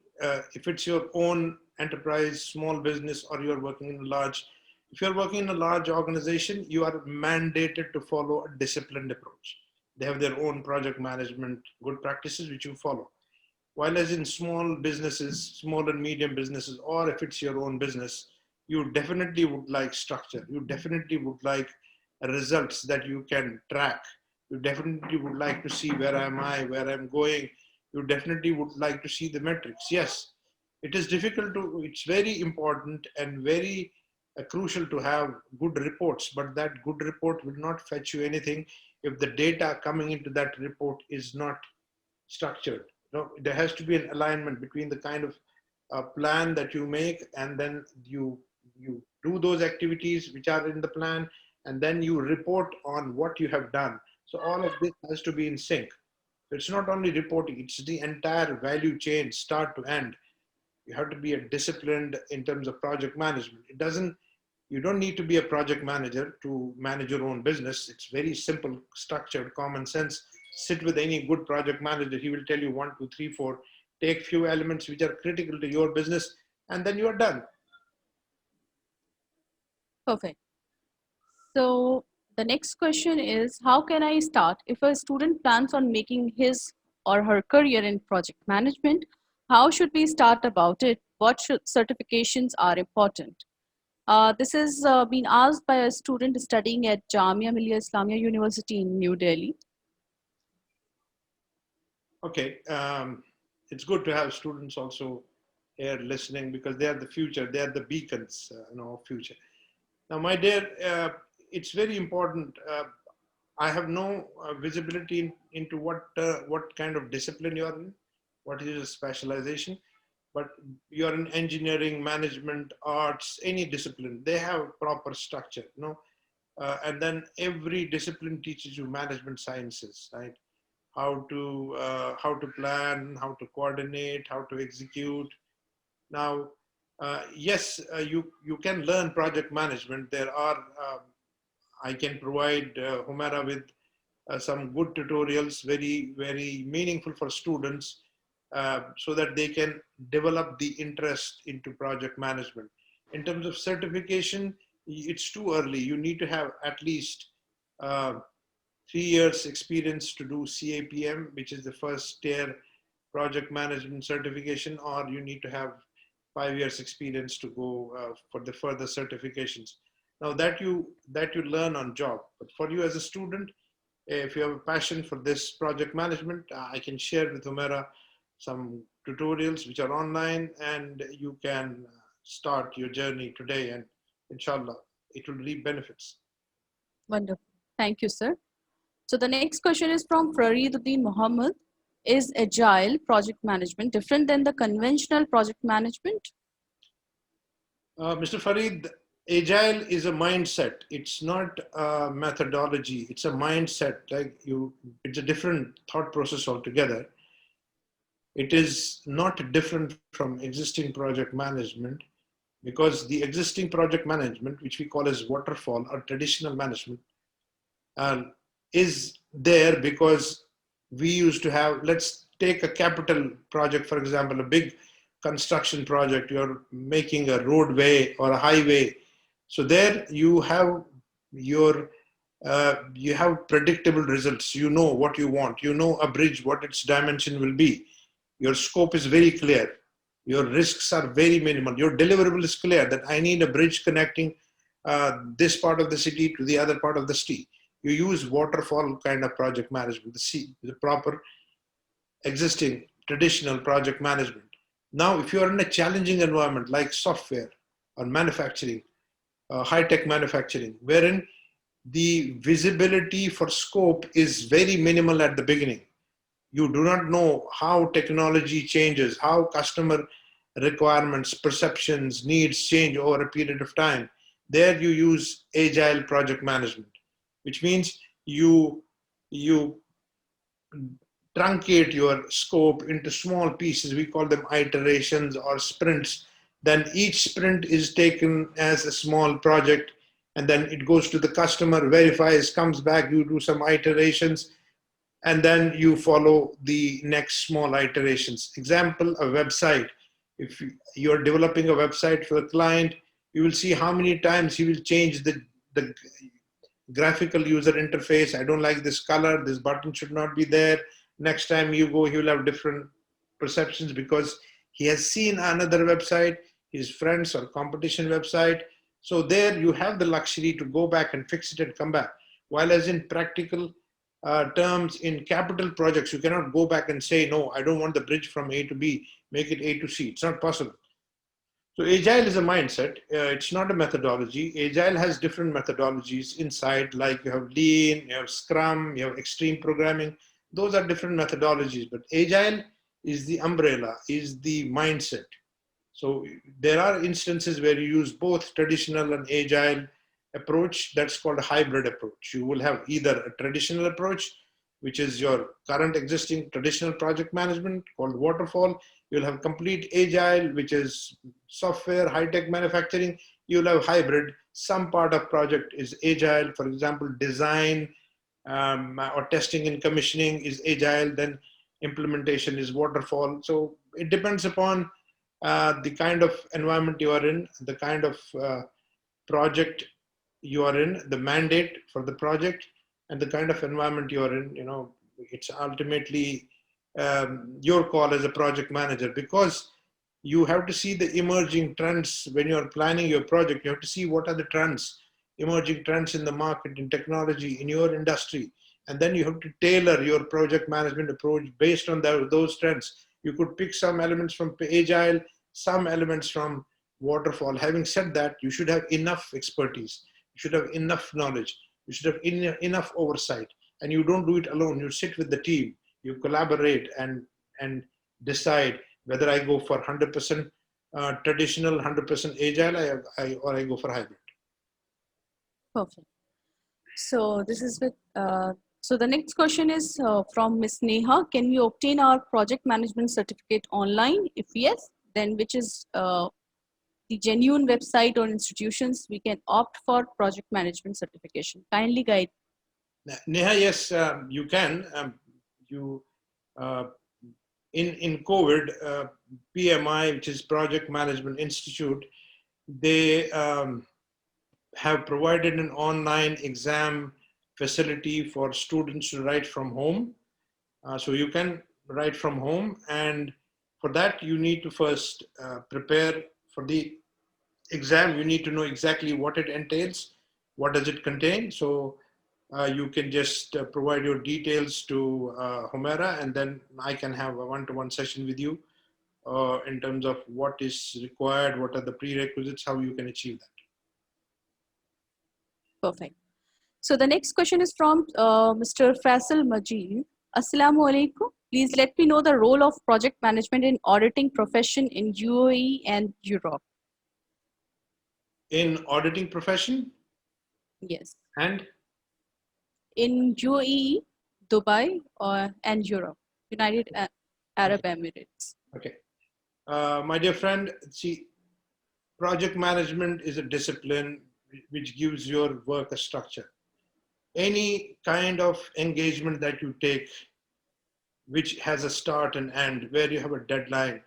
If it's your own enterprise, small business, or you're working in a large, if you're working in a large organization, you are mandated to follow a disciplined approach. They have their own project management good practices which you follow. While as in small businesses, small and medium businesses, or if it's your own business, you definitely would like structure. You definitely would like results that you can track. You definitely would like to see where am I, where I'm going. You definitely would like to see the metrics. Yes, it is difficult to, it's very important and very crucial to have good reports, but that good report will not fetch you anything if the data coming into that report is not structured. No, there has to be an alignment between the kind of plan that you make, and then you do those activities which are in the plan, and then you report on what you have done. So all of this has to be in sync. So it's not only reporting, it's the entire value chain, start to end. You have to be a disciplined in terms of project management. It doesn't, you don't need to be a project manager to manage your own business. It's very simple, structured, common sense. Sit with any good project manager. He will tell you 1, 2, 3, 4. Take few elements which are critical to your business, and then you are done. Perfect. So the next question is, how can I start if a student plans on making his or her career in project management? How should we start about it? What certifications are important? This is been asked by a student studying at Jamia Millia Islamia University in New Delhi. Okay, it's good to have students also here listening because they are the future. They are the beacons, of future. Now, my dear, it's very important. I have no visibility into what kind of discipline you are in, what is your specialization, but you're in engineering, management, arts, any discipline. They have proper structure, and then every discipline teaches you management sciences, right? How to plan, how to coordinate, how to execute. Now, yes, you can learn project management. There are I can provide Humera with some good tutorials, very very meaningful for students, so that they can develop the interest into project management. In terms of certification, it's too early. You need to have at least uh, 3 years experience to do CAPM, which is the first tier project management certification, or you need to have 5 years experience to go for the further certifications. Now that you learn on job, but for you as a student, if you have a passion for this project management, I can share with Humera some tutorials which are online, and you can start your journey today, and inshallah, it will reap benefits. Wonderful. Thank you, sir. So the next question is from Fariduddin Muhammad. Is agile project management different than the conventional project management? Mr. Farid, agile is a mindset. It's not a methodology. It's a mindset. It's a different thought process altogether. It is not different from existing project management because the existing project management, which we call as waterfall or traditional management, is there because we used to have, let's take a capital project, for example, a big construction project, you're making a roadway or a highway. So there your you have predictable results. You know what you want. You know a bridge, what its dimension will be. Your scope is very clear. Your risks are very minimal. Your deliverable is clear that I need a bridge connecting this part of the city to the other part of the city. You use waterfall kind of project management, the proper existing traditional project management. Now, if you are in a challenging environment like software or manufacturing, high-tech manufacturing, wherein the visibility for scope is very minimal at the beginning. You do not know how technology changes, how customer requirements, perceptions, needs change over a period of time. There you use agile project management, which means you truncate your scope into small pieces. We call them iterations or sprints. Then each sprint is taken as a small project, and then it goes to the customer, verifies, comes back, you do some iterations, and then you follow the next small iterations. Example, a website. If you're developing a website for a client, you will see how many times he will change the graphical user interface. I don't like this color, this button should not be there. Next time you go, he will have different perceptions because he has seen another website, his friends or competition website. So there you have the luxury to go back and fix it and come back. While as in practical terms, in capital projects, you cannot go back and say, no, I don't want the bridge from A to B, make it A to C. It's not possible. So agile is a mindset. It's not a methodology. Agile has different methodologies inside, like you have lean, you have scrum, you have extreme programming. Those are different methodologies, but agile is the umbrella, is the mindset. So there are instances where you use both traditional and agile approach. That's called a hybrid approach. You will have either a traditional approach, which is your current existing traditional project management called waterfall. You'll have complete agile, which is software, high-tech manufacturing. You'll have hybrid. Some part of project is agile. For example, design or testing and commissioning is agile. Then implementation is waterfall. So it depends upon the kind of environment you are in, the kind of project you are in, the mandate for the project, and the kind of environment you are in. It's ultimately your call as a project manager, because you have to see the emerging trends when you're planning your project. You have to see what are the trends, emerging trends in the market, in technology, in your industry, and then you have to tailor your project management approach based on those trends. You could pick some elements from agile, some elements from waterfall. Having said that, you should have enough expertise, you should have enough knowledge, you should have enough oversight, and you don't do it alone. You sit with the team, you collaborate, and decide whether I go for 100% traditional, 100% agile, or I go for hybrid. Perfect. So this is with. So the next question is from Ms. Neha. Can we obtain our project management certificate online? If yes, then which is the genuine website or institutions we can opt for project management certification? Kindly guide. Neha, yes, you can. You uh, in COVID, PMI, which is Project Management Institute, they have provided an online exam facility for students to write from home. So you can write from home, and for that you need to first prepare for the exam. You need to know exactly what it entails, what does it contain. So you can just provide your details to Humera, and then I can have a one-to-one session with you in terms of what is required, what are the prerequisites, how you can achieve that. Perfect. So the next question is from Mr. Faisal Majid. Assalamu alaikum. Please let me know the role of project management in auditing profession in UAE and Europe. In auditing profession? Yes. And? In UAE, Dubai, and Europe, United Arab Emirates. Okay. My dear friend, see, project management is a discipline which gives your work a structure. Any kind of engagement that you take, which has a start and end, where you have a deadline,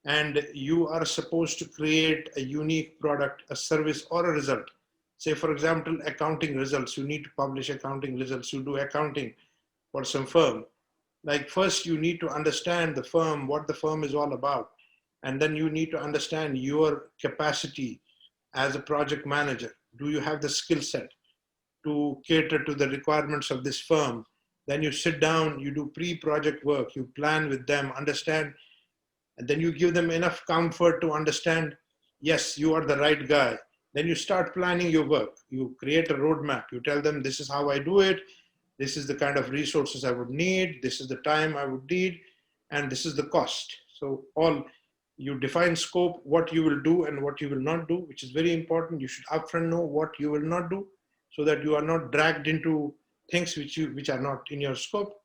and you are supposed to create a unique product, a service, or a result. Say, for example, accounting results. You need to publish accounting results. You do accounting for some firm. Like, first, you need to understand the firm, what the firm is all about. And then you need to understand your capacity as a project manager. Do you have the skill set to cater to the requirements of this firm? Then you sit down, you do pre-project work, you plan with them, understand, and then you give them enough comfort to understand, yes, you are the right guy. Then you start planning your work. You create a roadmap. You tell them, this is how I do it. This is the kind of resources I would need. This is the time I would need. And this is the cost. So you define scope, what you will do and what you will not do, which is very important. You should upfront know what you will not do, so that you are not dragged into things which are not in your scope.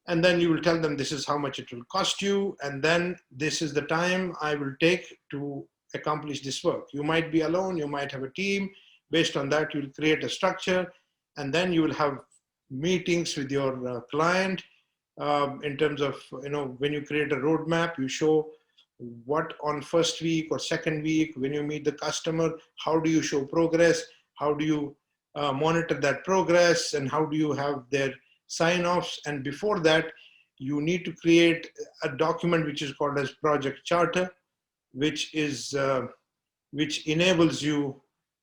And then you will tell them, this is how much it will cost you, and then this is the time I will take to accomplish this work. You might be alone, you might have a team. Based on that, you'll create a structure, and then you will have meetings with your client in terms of, when you create a roadmap, you show what on first week or second week, when you meet the customer, how do you show progress, how do you monitor that progress, and how do you have their sign-offs. And before that, you need to create a document which is called as project charter, which enables you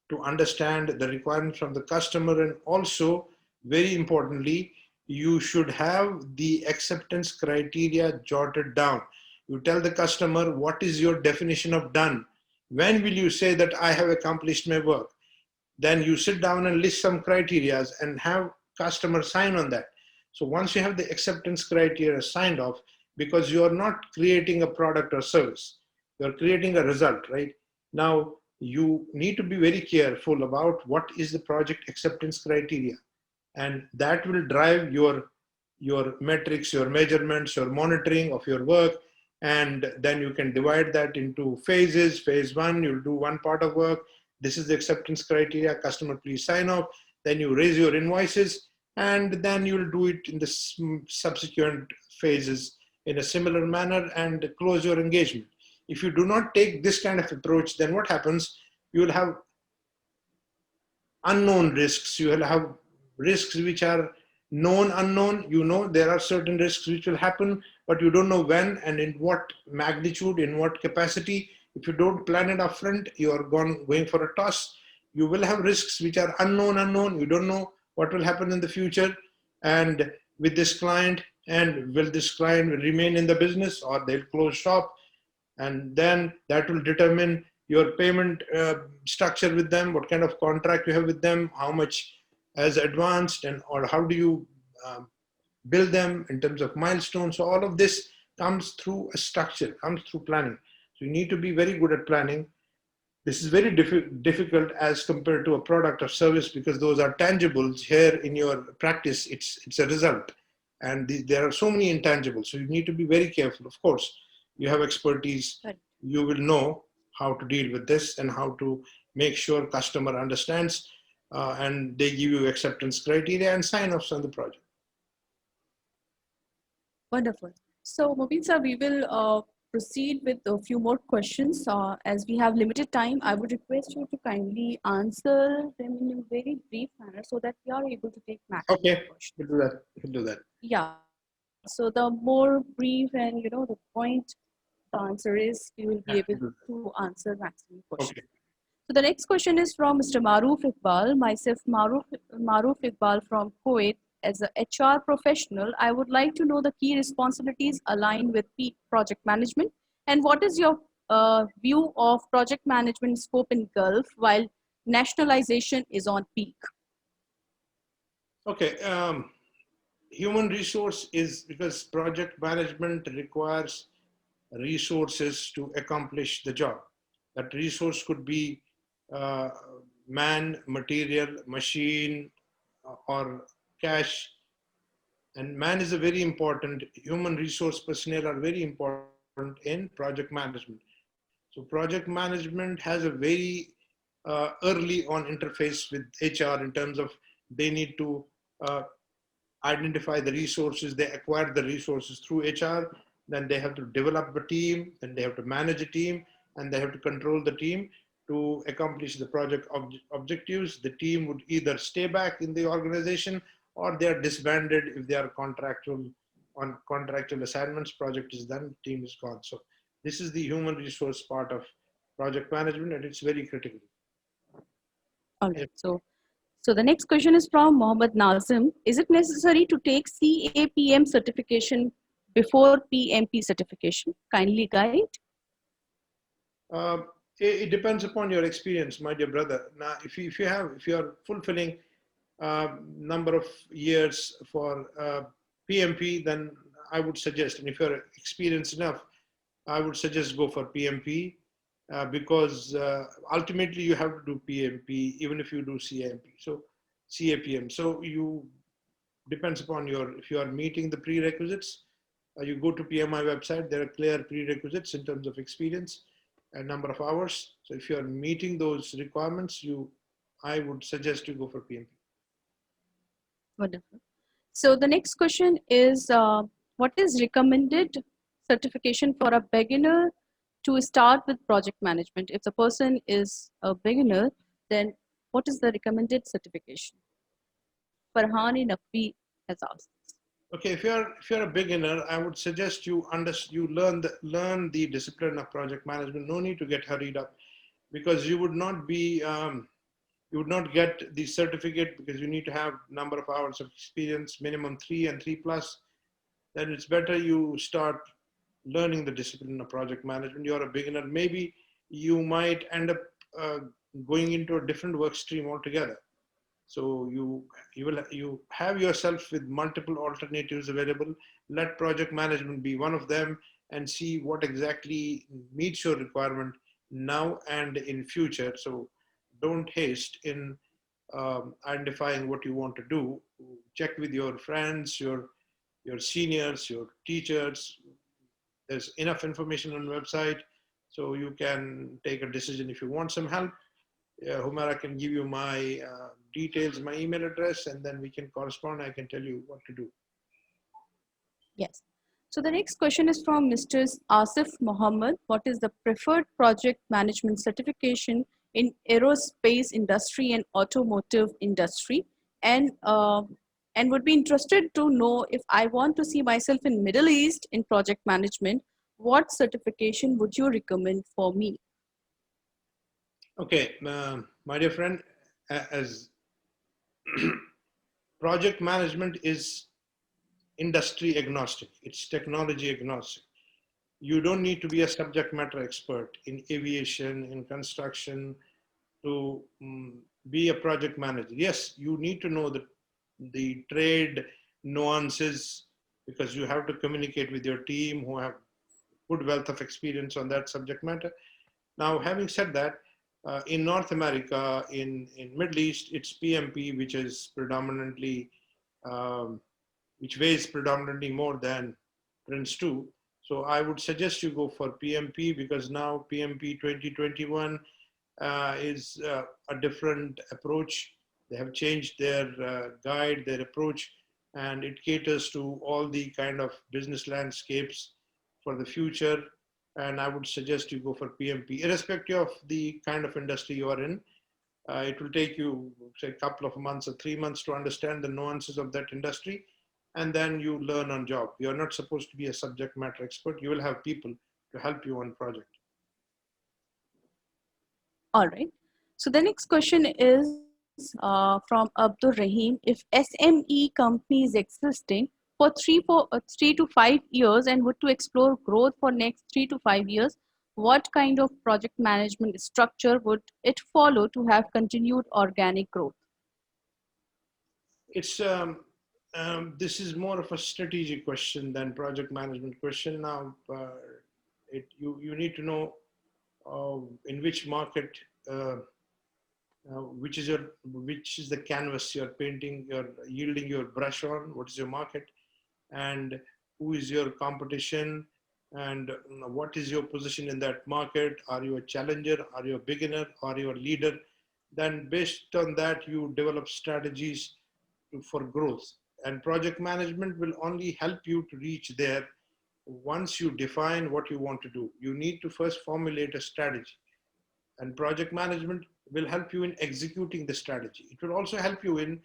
to understand the requirements from the customer. And also, very importantly, you should have the acceptance criteria jotted down. You tell the customer, what is your definition of done? When will you say that I have accomplished my work? Then you sit down and list some criteria and have customer sign on that. So once you have the acceptance criteria signed off, because you are not creating a product or service, you're creating a result, right? Now, you need to be very careful about what is the project acceptance criteria. And that will drive your metrics, your measurements, your monitoring of your work. And then you can divide that into phases. Phase one, you'll do one part of work. This is the acceptance criteria. Customer, please sign off. Then you raise your invoices, and then you'll do it in the subsequent phases in a similar manner and close your engagement. If you do not take this kind of approach, then what happens? You will have unknown risks. You will have risks which are known unknown. You know there are certain risks which will happen, but you don't know when and in what magnitude, in what capacity. If you don't plan it upfront, you are going for a toss. You will have risks which are unknown. You don't know what will happen in the future, and with this client, and will this client remain in the business or they'll close shop, and then that will determine your payment structure with them, what kind of contract you have with them, how much as advanced, and or how do you um, build them in terms of milestones. So all of this comes through a structure, comes through planning. So you need to be very good at planning. This is very difficult as compared to a product or service, because those are tangibles. Here in your practice, it's a result, and there are so many intangibles, so you need to be very careful. Of course, you have expertise. Right. You will know how to deal with this and how to make sure customer understands, and they give you acceptance criteria and sign-offs on the project. Wonderful. So, Mubin sir, we will proceed with a few more questions. As we have limited time, I would request you to kindly answer them in a very brief manner so that we are able to take maximum Okay, questions. we'll do that. We'll do that. Yeah. So the more brief and the point the answer is, we will be Yeah, able we'll do to answer maximum that. questions. Okay. So the next question is from Mr. Maruf Iqbal. Myself, Maruf Iqbal from Kuwait. As a HR professional, I would like to know the key responsibilities aligned with peak project management, and what is your view of project management scope in Gulf while nationalization is on peak? Okay. Human resource is because project management requires resources to accomplish the job. That resource could be uh, man, material, machine, or cash. And man is a very important, human resource personnel are very important in project management. So project management has a very early on interface with HR in terms of they need to uh, identify the resources, they acquire the resources through HR, then they have to develop a team, then they have to manage a team, and they have to control the team to accomplish the project objectives. The team would either stay back in the organization or they are disbanded if they are contractual on contractual assignments. Project is done, team is gone. So this is the human resource part of project management, and it's very critical. All right. So the next question is from Mohammed Nazim. Is it necessary to take CAPM certification before PMP certification? Kindly guide. Uh, it depends upon your experience, my dear brother. Now, if you are fulfilling number of years for PMP, then I would suggest, and if you're experienced enough, I would suggest go for PMP, because ultimately you have to do PMP even if you do CAMP. So CAPM. So you depends upon your, if you are meeting the prerequisites, you go to PMI website, there are clear prerequisites in terms of experience and number of hours. So if you are meeting those requirements, I would suggest you go for PMP. Wonderful. So the next question is, what is recommended certification for a beginner to start with project management? If the person is a beginner, then what is the recommended certification? Farhani Naqvi has asked. Okay, if you're a beginner, I would suggest you learn the discipline of project management. No need to get hurried up, because you would not get the certificate because you need to have number of hours of experience, minimum 3 and 3 plus. Then it's better you start learning the discipline of project management. You're a beginner. Maybe you might end up uh, going into a different work stream altogether. So you have yourself with multiple alternatives available. Let project management be one of them, and see what exactly meets your requirement now and in future. So don't haste in identifying what you want to do. Check with your friends, your seniors, your teachers. There's enough information on the website, so you can take a decision. If you want some help, Humara can give you my details, my email address, and then we can correspond. I can tell you what to do. Yes. So the next question is from Mr. Asif Mohammed. What is the preferred project management certification in aerospace industry and automotive industry, and and would be interested to know if I want to see myself in Middle East in project management, what certification would you recommend for me? Okay, my dear friend, as project management is industry agnostic, it's technology agnostic. You don't need to be a subject matter expert in aviation, in construction, to be a project manager. Yes, you need to know the trade nuances because you have to communicate with your team who have good wealth of experience on that subject matter. Now, having said that, in North America, in Middle East, it's PMP, which is predominantly, which weighs predominantly more than Prince 2. So I would suggest you go for PMP because now PMP 2021 is a different approach. They have changed their guide, their approach, and it caters to all the kind of business landscapes for the future. And I would suggest you go for PMP, irrespective of the kind of industry you are in. It will take you, say, a couple of months or 3 months to understand the nuances of that industry, and then you learn on job. You're not supposed to be a subject matter expert. You will have people to help you on project. All right. So the next question is from Abdur Rahim. If SME company is existing for 3 to 5 years and would to explore growth for next 3 to 5 years, what kind of project management structure would it follow to have continued organic growth? It's this is more of a strategic question than project management question. Now, you need to know in which market, uh, which is the canvas you're painting, you're yielding your brush on. What is your market, and who is your competition, and what is your position in that market? Are you a challenger? Are you a beginner? Are you a leader? Then, based on that, you develop strategies for growth. And project management will only help you to reach there once you define what you want to do. You need to first formulate a strategy, and project management will help you in executing the strategy. It will also help you in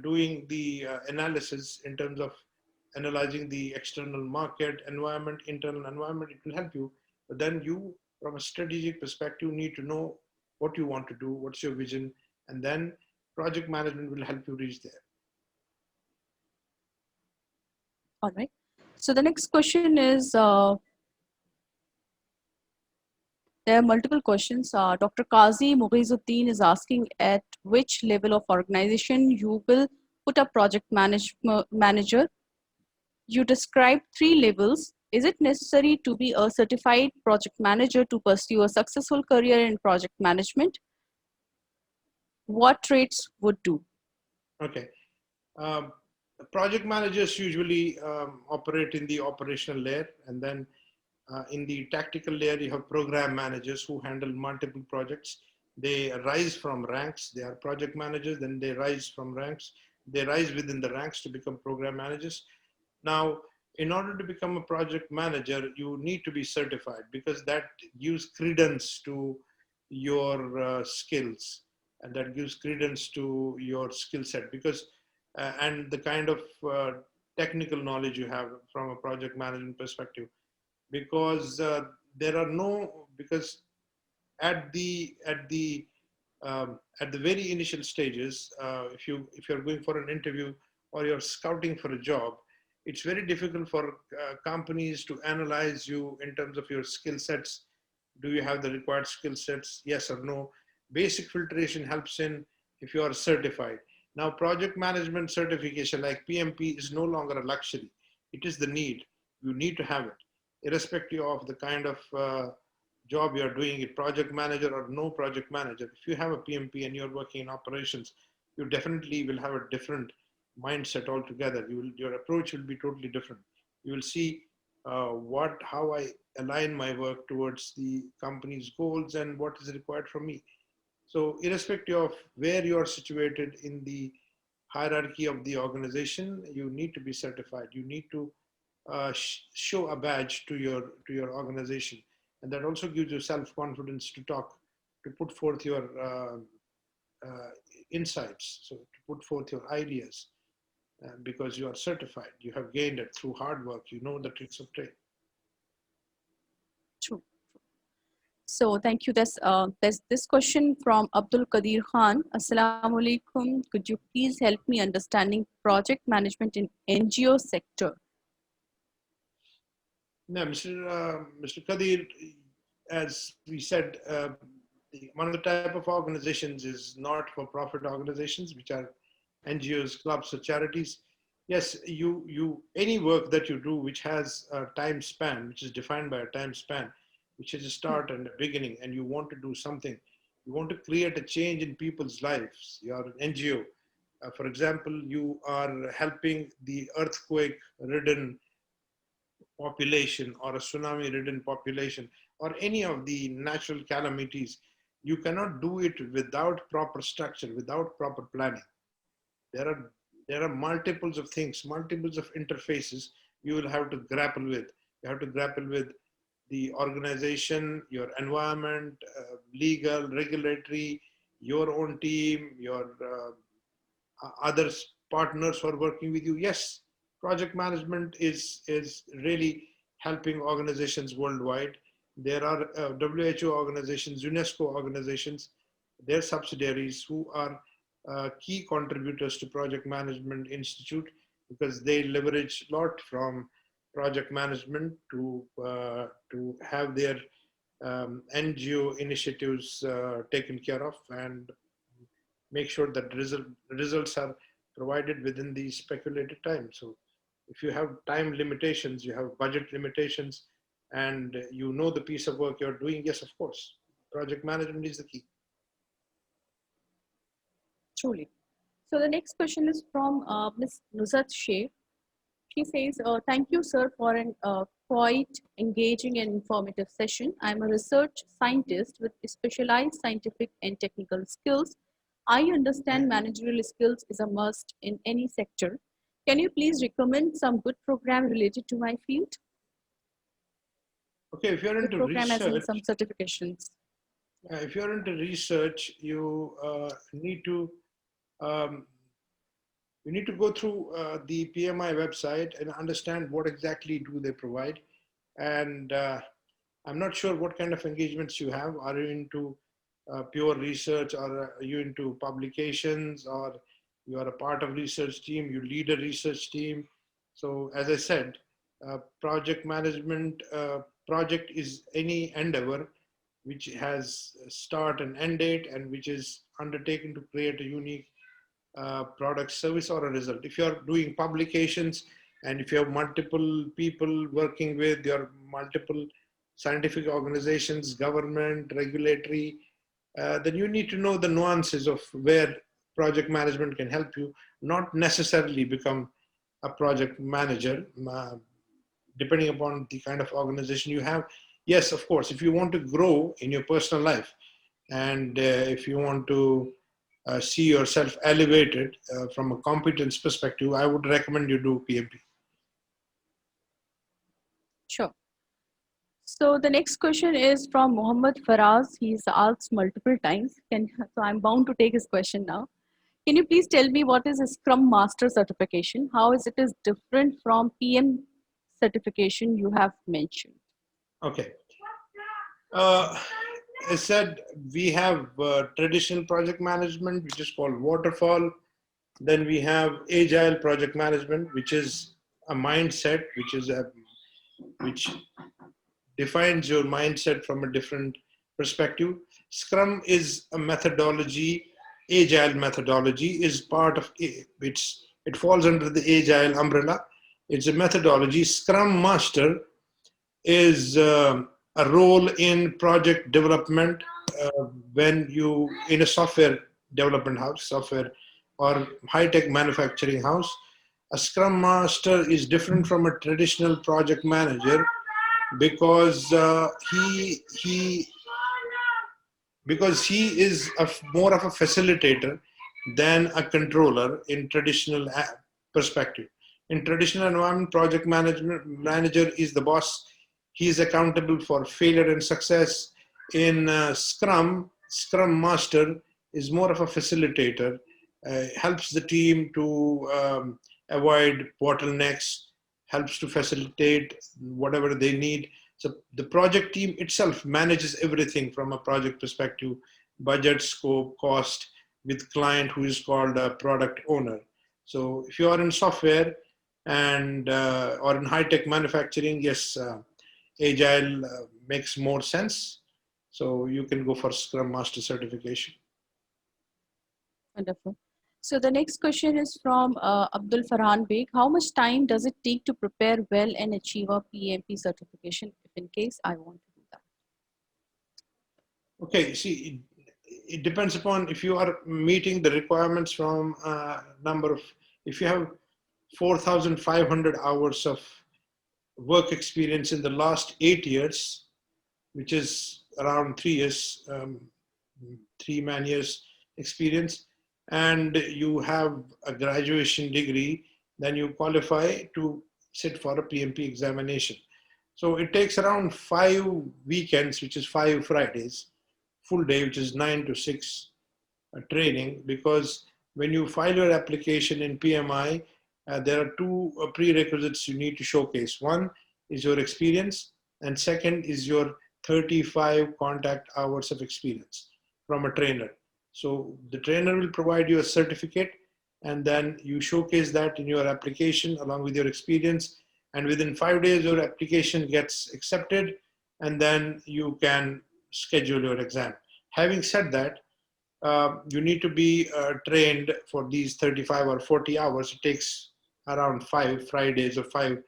doing the analysis in terms of analyzing the external market environment, internal environment. It will help you, but then you, from a strategic perspective, need to know what you want to do, what's your vision, and then project management will help you reach there. All right. So the next question is there are multiple questions. Dr. Kazi Mughisuddin is asking at which level of organization you will put a manager. You described 3 levels. Is it necessary to be a certified project manager to pursue a successful career in project management? What traits would do? Okay. Um, Project managers usually operate in the operational layer, and then in the tactical layer, you have program managers who handle multiple projects. They rise from ranks. They are project managers, then they rise from ranks. They rise within the ranks to become program managers. Now, in order to become a project manager, you need to be certified because that gives credence to your skills, and that gives credence to your skill set because and the kind of technical knowledge you have from a project management perspective. Because there are no because at the very initial stages, if you're going for an interview or you're scouting for a job, it's very difficult for companies to analyze you in terms of your skill sets. Do you have the required skill sets? Yes or no. Basic filtration helps in if you are certified. Now, project management certification like PMP is no longer a luxury. It is the need. You need to have it, irrespective of the kind of job you're doing, it project manager or no project manager. If you have a PMP and you're working in operations, you definitely will have a different mindset altogether. Your approach will be totally different. You will see how I align my work towards the company's goals and what is required from me. So irrespective of where you are situated in the hierarchy of the organization, you need to be certified. You need to show a badge to your organization, and that also gives you self confidence to talk put forth your insights, so to put forth your ideas, because you are certified, you have gained it through hard work, you know the tricks of trade. True. So thank you. There's this question from Abdul Qadir Khan. Assalamu alaikum. Could you please help me understanding project management in NGO sector? Now, Mr. Kadir, as we said, one of the type of organizations is not-for-profit organizations, which are NGOs, clubs, or charities. Yes, any work that you do which has a time span, which is defined by a time span, which is a start and a beginning, and you want to do something, you want to create a change in people's lives. You are an NGO. For example, you are helping the earthquake-ridden population or a tsunami-ridden population or any of the natural calamities. You cannot do it without proper structure, without proper planning. There are multiples of things, multiples of interfaces you will have to grapple with. You have to grapple with the organization, your environment, legal, regulatory, your own team, your other partners who are working with you. Yes, project management is really helping organizations worldwide. There are WHO organizations, UNESCO organizations, their subsidiaries who are key contributors to Project Management Institute, because they leverage a lot from project management to have their NGO initiatives taken care of and make sure that results are provided within the speculated time. So if you have time limitations, you have budget limitations, and you know the piece of work you're doing, yes, of course, project management is the key. Truly. So the next question is from Ms. Nuzat Sheikh. She says, thank you, sir, for an quite engaging and informative session. I'm a research scientist with specialized scientific and technical skills. I understand managerial skills is a must in any sector. Can you please recommend some good program related to my field? Okay, if you're Good into program as in research, some certifications. if you're into research, um, you need to go through the PMI website and understand what exactly do they provide. And I'm not sure what kind of engagements you have. Are you into pure research, or are you into publications, or you are a part of research team, you lead a research team? So as I said, project management project is any endeavor which has a start and end date and which is undertaken to create a unique product, service, or a result. If you're doing publications and if you have multiple people working with your multiple scientific organizations, government, regulatory, then you need to know the nuances of where project management can help you, not necessarily become a project manager, depending upon the kind of organization you have. Yes, of course, if you want to grow in your personal life and if you want to see yourself elevated from a competence perspective, I would recommend you do PMP. Sure. So the next question is from Muhammad Faraz. He's asked multiple times. So I'm bound to take his question now. Can you please tell me what is a Scrum Master certification? How is it is different from PM certification you have mentioned? Okay. I said we have traditional project management, which is called waterfall. Then we have agile project management, which is a mindset, which defines your mindset from a different perspective. Scrum is a methodology. Agile methodology is part of it. It falls under the agile umbrella. It's a methodology. Scrum Master is a role in project development when you in a software development house, software or high-tech manufacturing house. A Scrum Master is different from a traditional project manager because he is more of a facilitator than a controller in traditional perspective. In traditional environment, project management manager is the boss. He is accountable for failure and success. In Scrum, Scrum Master is more of a facilitator, helps the team to avoid bottlenecks, helps to facilitate whatever they need. So the project team itself manages everything from a project perspective, budget, scope, cost, with client who is called a product owner. So if you are in software and or in high-tech manufacturing, yes, agile makes more sense. So you can go for Scrum Master certification. Wonderful. So the next question is from Abdul Farhan Beg. How much time does it take to prepare well and achieve a PMP certification, if in case I want to do that? Okay, see, it depends upon if you are meeting the requirements from a number of, if you have 4,500 hours of work experience in the last 8 years, which is around 3 years, 3 man years experience, and you have a graduation degree, then you qualify to sit for a PMP examination. So it takes around 5 weekends, which is 5 Fridays, full day, which is 9 to 6 training, because when you file your application in PMI, there are two prerequisites you need to showcase. One is your experience, and second is your 35 contact hours of experience from a trainer. So the trainer will provide you a certificate, and then you showcase that in your application along with your experience. And within 5 days, your application gets accepted, and then you can schedule your exam. Having said that, you need to be trained for these 35 or 40 hours. It takes around 5 Fridays or 5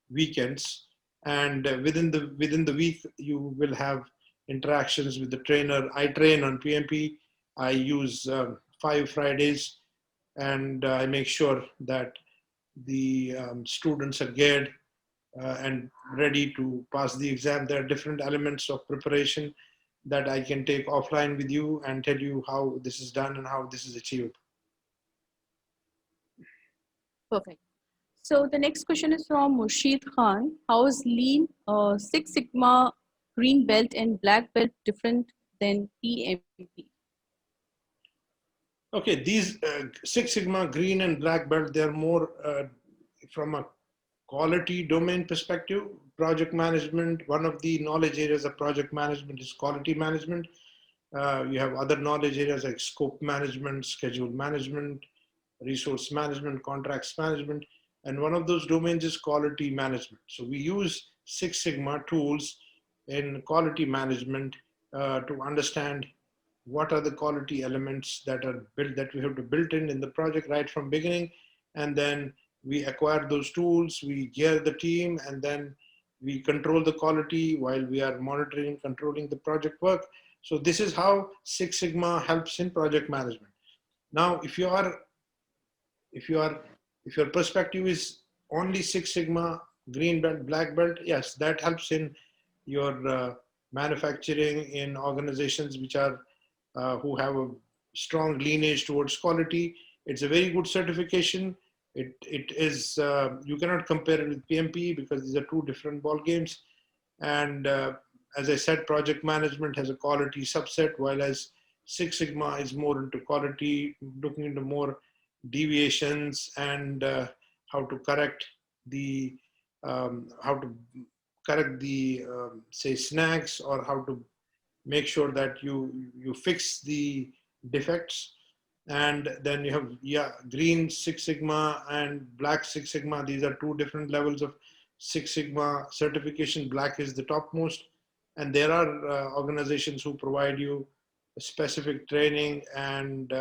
weekends, and within the week you will have interactions with the trainer. I train on PMP. I use 5 Fridays, and I make sure that the students are geared and ready to pass the exam. There are different elements of preparation that I can take offline with you and tell you how this is done and how this is achieved. Perfect. So the next question is from Murshid Khan. How is Lean, Six Sigma, Green Belt, and Black Belt different than PMP? Okay, these Six Sigma, Green and Black Belt, they're more from a quality domain perspective. Project management, one of the knowledge areas of project management is quality management. You have other knowledge areas like scope management, schedule management, resource management, contracts management, and one of those domains is quality management. So we use Six Sigma tools in quality management to understand what are the quality elements that are built, that we have to build in the project right from beginning, and then we acquire those tools, we gear the team, and then we control the quality while we are monitoring, controlling the project work. So this is how Six Sigma helps in project management. Now, if you are if your perspective is only Six Sigma, Green Belt, Black Belt, yes, that helps in your manufacturing in organizations which are who have a strong lineage towards quality. It's a very good certification. It is you cannot compare it with PMP because these are two different ball games. And as I said, project management has a quality subset, while as Six Sigma is more into quality, looking into more deviations and how to correct the how to correct the say snags, or how to make sure that you fix the defects. And then you have, yeah, Green Six Sigma and Black Six Sigma. These are two different levels of Six Sigma certification. Black is the topmost, and there are organizations who provide you specific training and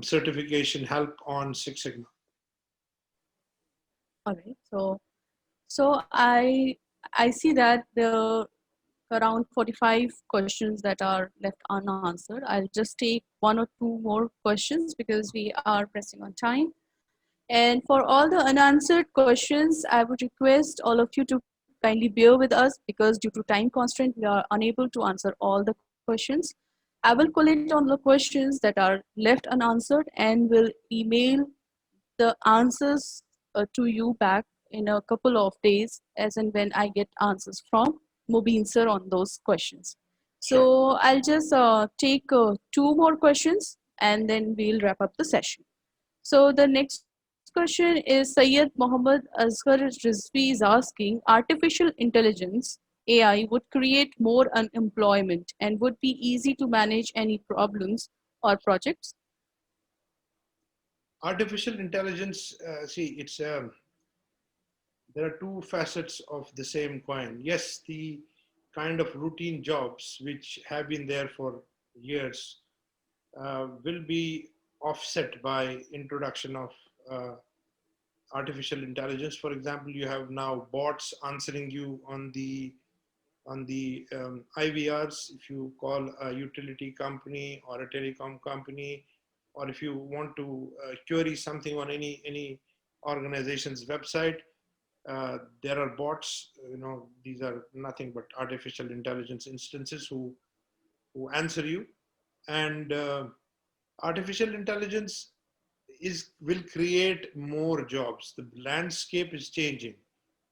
certification help on Six Sigma. All right. So I see that there are around 45 questions that are left unanswered. I'll just take one or two more questions because we are pressing on time. And for all the unanswered questions, I would request all of you to kindly bear with us because due to time constraint, we are unable to answer all the questions. I will collate all the questions that are left unanswered and will email the answers to you back in a couple of days as and when I get answers from Mubin sir on those questions. Sure. So I'll just take two more questions and then we'll wrap up the session. So the next question is Sayyid Mohammed Asghar Rizvi is asking, artificial intelligence AI would create more unemployment and would be easy to manage any problems or projects? Artificial intelligence, see, there are two facets of the same coin. Yes, the kind of routine jobs which have been there for years will be offset by introduction of artificial intelligence. For example, you have now bots answering you on the IVRs. If you call a utility company or a telecom company, or if you want to query something on any organization's website, there are bots. These are nothing but artificial intelligence instances who answer you. And artificial intelligence will create more jobs. The landscape is changing.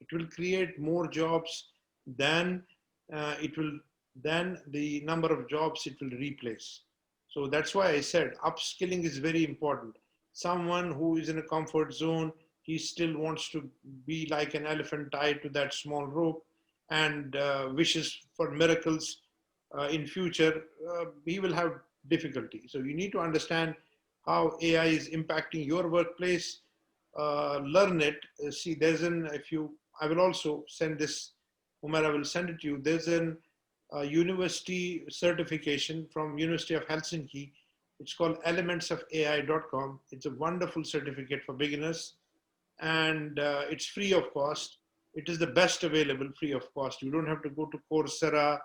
It will create more jobs than it will than the number of jobs it will replace. So that's why I said upskilling is very important. Someone who is in a comfort zone, he still wants to be like an elephant tied to that small rope and wishes for miracles in future, he will have difficulty. So you need to understand how AI is impacting your workplace. Learn it. See, there's an if you. I will also send this. Umar, I will send it to you. There's an university certification from University of Helsinki. It's called elementsofai.com. It's a wonderful certificate for beginners, and it's free of cost. It is the best available free of cost. You don't have to go to Coursera,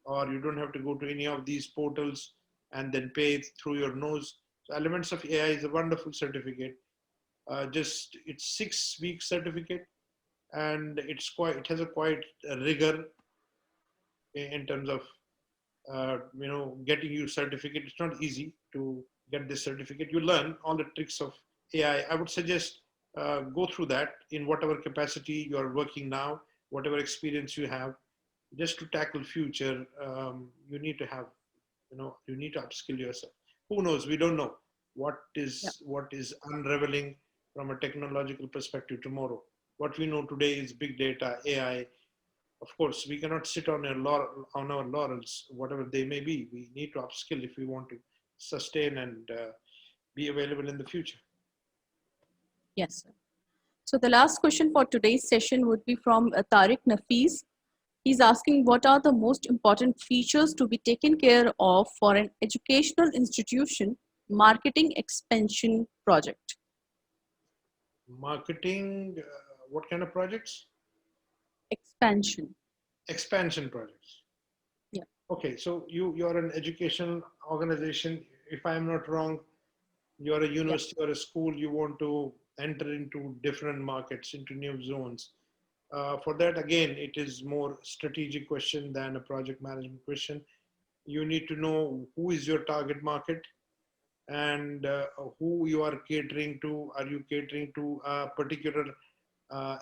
or you don't have to go to any of these portals and then pay through your nose. So Elements of AI is a wonderful certificate. Just it's 6 week certificate, and it has a quite rigor in terms of getting you certificate. It's not easy to get this certificate. You learn all the tricks of AI. I would suggest go through that in whatever capacity you are working now, whatever experience you have, just to tackle future. You need to have, you need to upskill yourself. Who knows? We don't know Yeah. what is unraveling from a technological perspective tomorrow. What we know today is big data, AI. Of course, we cannot sit on on our laurels, whatever they may be. We need to upskill if we want to sustain and be available in the future. Yes, sir. So the last question for today's session would be from Tariq Nafis. He's asking what are the most important features to be taken care of for an educational institution marketing expansion project? Marketing, what kind of projects? Expansion. Expansion projects. Yeah. Okay, so you're an educational organization. If I'm not wrong, you're a Yeah. university or a school. You want to enter into different markets, into new zones. For that, again, it is more strategic question than a project management question. You need to know who is your target market and who you are catering to. Are you catering to a particular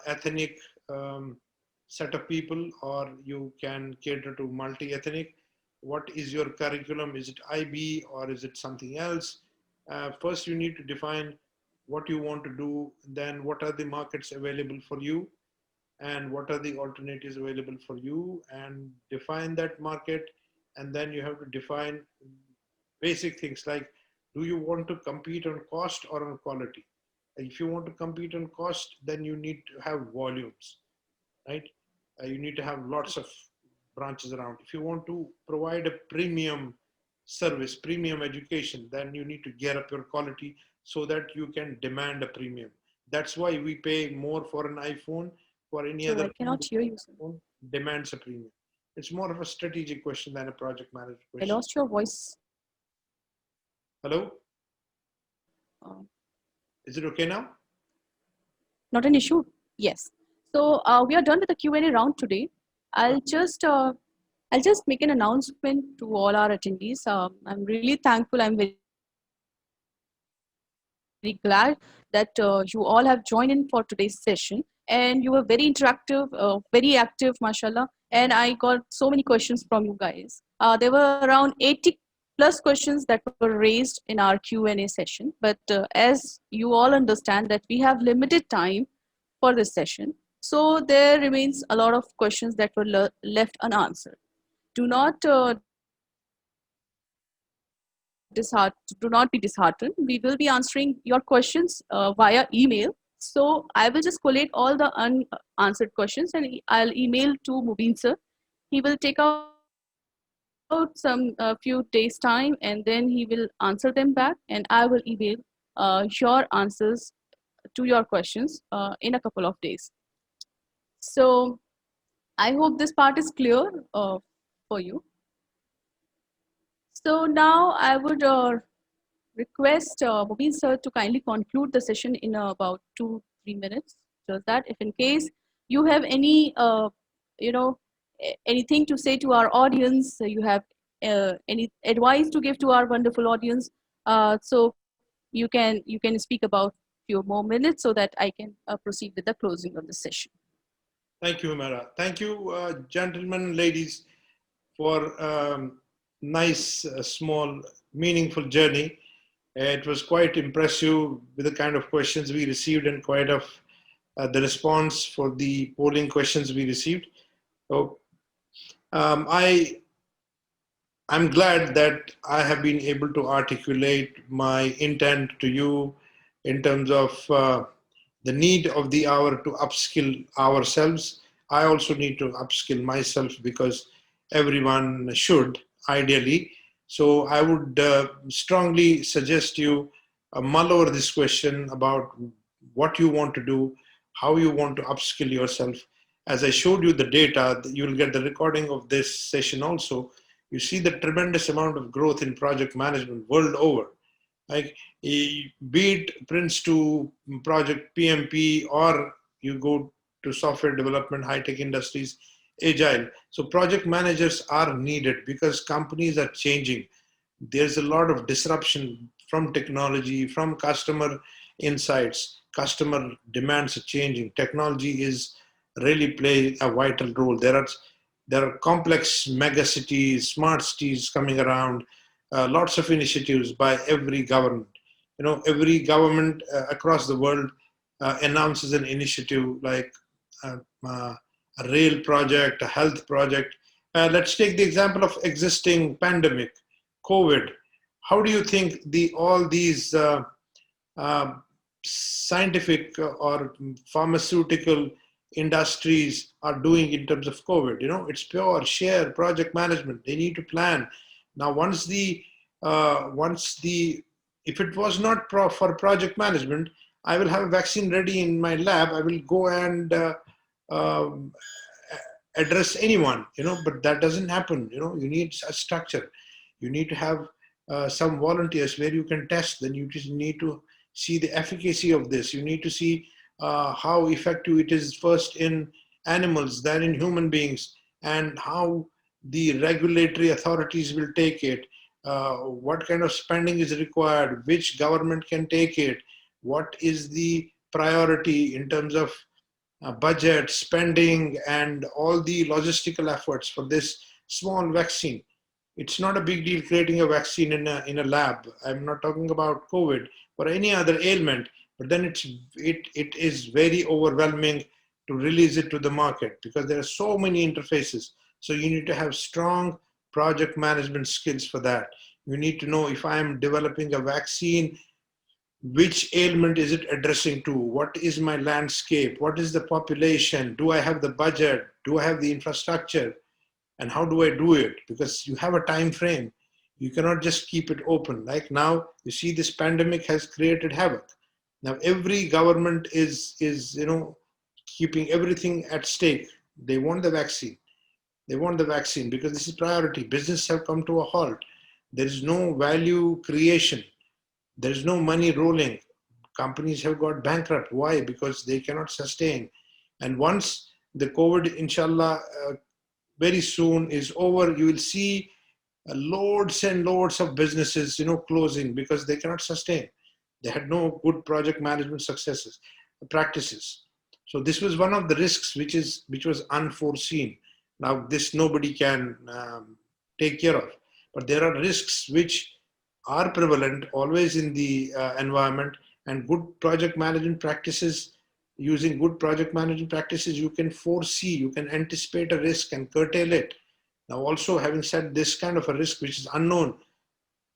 ethnic set of people, or you can cater to multi-ethnic? What is your curriculum? Is it IB or is it something else? First, you need to define what you want to do. Then, what are the markets available for you, and what are the alternatives available for you, and define that market. And then you have to define basic things like, do you want to compete on cost or on quality? If you want to compete on cost, then you need to have volumes, right? You need to have lots of branches around. If you want to provide a premium service, premium education, then you need to gear up your quality so that you can demand a premium. That's why we pay more for an iPhone. For any So other I phone, cannot hear you, sir. demands a premium. It's more of a strategic question than a project manager I question. lost your voice. Hello, Uh, is it okay now? Not an issue. Yes. So we are done with the Q&A round today. I'll just uh, I'll just make an announcement to all our attendees. I'm really thankful. I'm very glad that you all have joined in for today's session. and you were very interactive, very active, mashallah. And I got so many questions from you guys. There were around 80 plus questions that were raised in our Q&A session. But as you all understand that we have limited time for this session, so there remains a lot of questions that were left unanswered. Do not do not be disheartened. We will be answering your questions via email. So I will just collate all the unanswered questions and I'll email to Mubin sir. He will take out some few days time and then he will answer them back, and I will email your answers to your questions in a couple of days. So I hope this part is clear for you. So now I would request Mubin sir to kindly conclude the session in about 2-3 minutes. So that if in case you have any, anything to say to our audience, you have any advice to give to our wonderful audience, so you can speak about few more minutes so that I can proceed with the closing of the session. Thank you, Mara. Thank you, gentlemen, ladies, for nice, small, meaningful journey. It was quite impressive with the kind of questions we received and quite of the response for the polling questions we received. So I'm glad that I have been able to articulate my intent to you in terms of the need of the hour to upskill ourselves. I also need to upskill myself because everyone should, ideally. So I would strongly suggest you mull over this question about what you want to do, how you want to upskill yourself. As I showed you the data, you will get the recording of this session also. You see the tremendous amount of growth in project management world over. Like, be it Prince 2 project PMP, or you go to software development, high-tech industries, agile. So project managers are needed because companies are changing. There's a lot of disruption from technology, from customer insights. Customer demands are changing. Technology is really play a vital role. There are complex mega cities, smart cities coming around, lots of initiatives by every government. Every government across the world announces an initiative like uh, uh, a rail project, a health project. Let's take the example of existing pandemic, COVID. How do you think all these uh, scientific or pharmaceutical industries are doing in terms of COVID? It's pure share project management. They need to plan. Now, once the if it was not for project management, I will have a vaccine ready in my lab. I will go and um, address anyone, but that doesn't happen. You need a structure. You need to have some volunteers where you can test. Then you just need to see the efficacy of this. You need to see how effective it is first in animals, then in human beings, and how the regulatory authorities will take it, what kind of spending is required, which government can take it, what is the priority in terms of budget, spending, and all the logistical efforts for this small vaccine. It's not a big deal creating a vaccine in a lab. I'm not talking about COVID or any other ailment, but then it is very overwhelming to release it to the market because there are so many interfaces. So you need to have strong project management skills for that. You need to know, if I am developing a vaccine, which ailment is it addressing to? What is my landscape? What is the population? Do I have the budget? Do I have the infrastructure? And how do I do it? Because you have a time frame. You cannot just keep it open. Like now, you see this pandemic has created havoc. Now every government is keeping everything at stake. They want the vaccine. They want the vaccine because this is priority. Business have come to a halt. There is no value creation. There is no money rolling. Companies have got bankrupt. Why? Because they cannot sustain. And once the COVID, inshallah, very soon is over, you will see loads and loads of businesses, closing because they cannot sustain. They had no good project management successes, practices. So this was one of the risks which was unforeseen. Now this nobody can take care of, but there are risks which are prevalent always in the environment, and good project management practices, using good project management practices, you can foresee, you can anticipate a risk and curtail it. Now also, having said this kind of a risk which is unknown,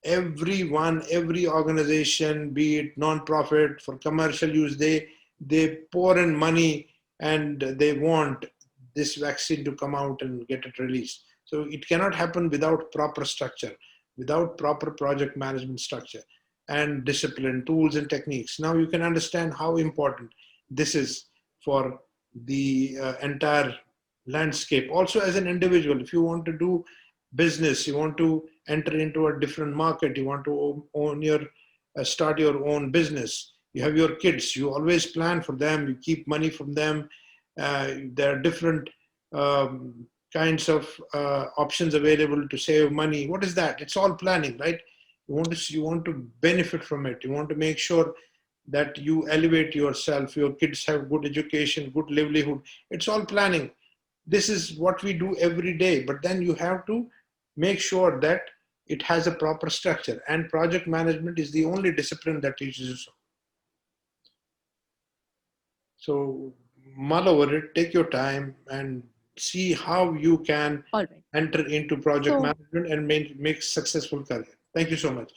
everyone, every organization, be it non-profit for commercial use, they pour in money and they want this vaccine to come out and get it released. So it cannot happen without proper structure, without proper project management structure and discipline, tools and techniques. Now you can understand how important this is for the entire landscape. Also, as an individual, if you want to do business, you want to enter into a different market, you want to own your start your own business, you have your kids, you always plan for them, you keep money from them. There are different kinds of options available to save money. What is that? It's all planning, right? You want to benefit from it, you want to make sure that you elevate yourself, your kids have good education, good livelihood. It's all planning. This is what we do every day, but then you have to make sure that it has a proper structure, and project management is the only discipline that teaches you so. So mull over it, take your time and see how you can All right. enter into project So management and make successful career. Thank you so much.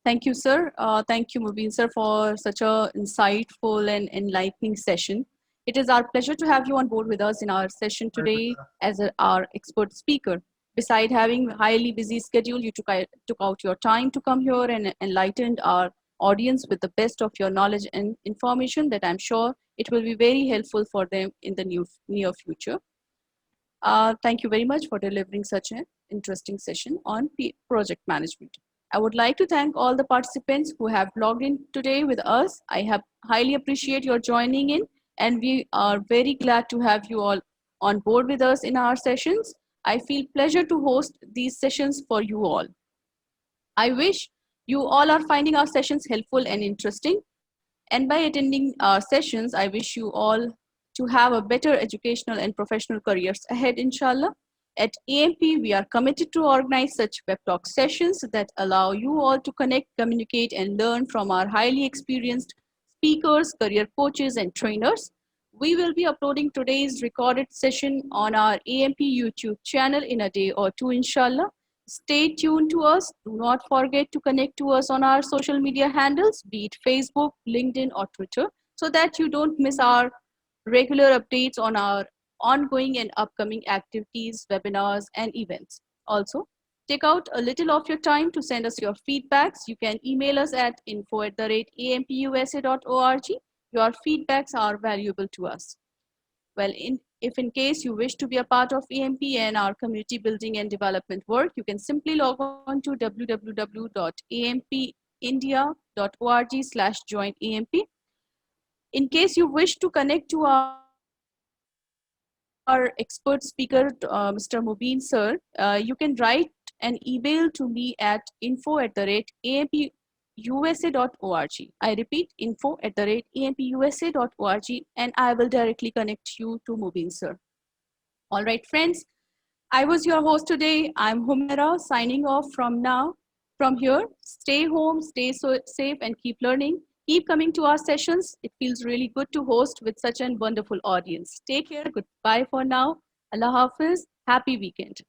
thank you, sir. Thank you, Mubin sir, for such a insightful and enlightening session. It is our pleasure to have you on board with us in our session today as our expert speaker. Beside having highly busy schedule, you took out your time to come here and enlightened our audience with the best of your knowledge and information that I'm sure it will be very helpful for them in the near future. Thank you very much for delivering such an interesting session on project management. I would like to thank all the participants who have logged in today with us. I have highly appreciate your joining in, and we are very glad to have you all on board with us in our sessions. I feel pleasure to host these sessions for you all. I wish you all are finding our sessions helpful and interesting. And by attending our sessions, I wish you all to have a better educational and professional careers ahead, inshallah. At AMP, we are committed to organize such web talk sessions that allow you all to connect, communicate, and learn from our highly experienced speakers, career coaches, and trainers. We will be uploading today's recorded session on our AMP YouTube channel in a day or two, inshallah. Stay tuned to us. Do not forget to connect to us on our social media handles, be it Facebook, LinkedIn, or Twitter, so that you don't miss our regular updates on our ongoing and upcoming activities, webinars, and events. Also, take out a little of your time to send us your feedbacks. You can email us at info@ampusa.org. Your feedbacks are valuable to us. Well, if in case you wish to be a part of EMP and our community building and development work, you can simply log on to www.ampindia.org/join-EMP. In case you wish to connect to our expert speaker, Mr. Mubin sir, you can write an email to me at info@ampusa.org. I repeat, info@ampusa.org, and I will directly connect you to Mubin sir. All right, friends, I was your host today. I'm Humaira signing off from now. From here, stay home, stay safe, and keep learning. Keep coming to our sessions. It feels really good to host with such a wonderful audience. Take care. Goodbye for now. Allah Hafiz. Happy weekend.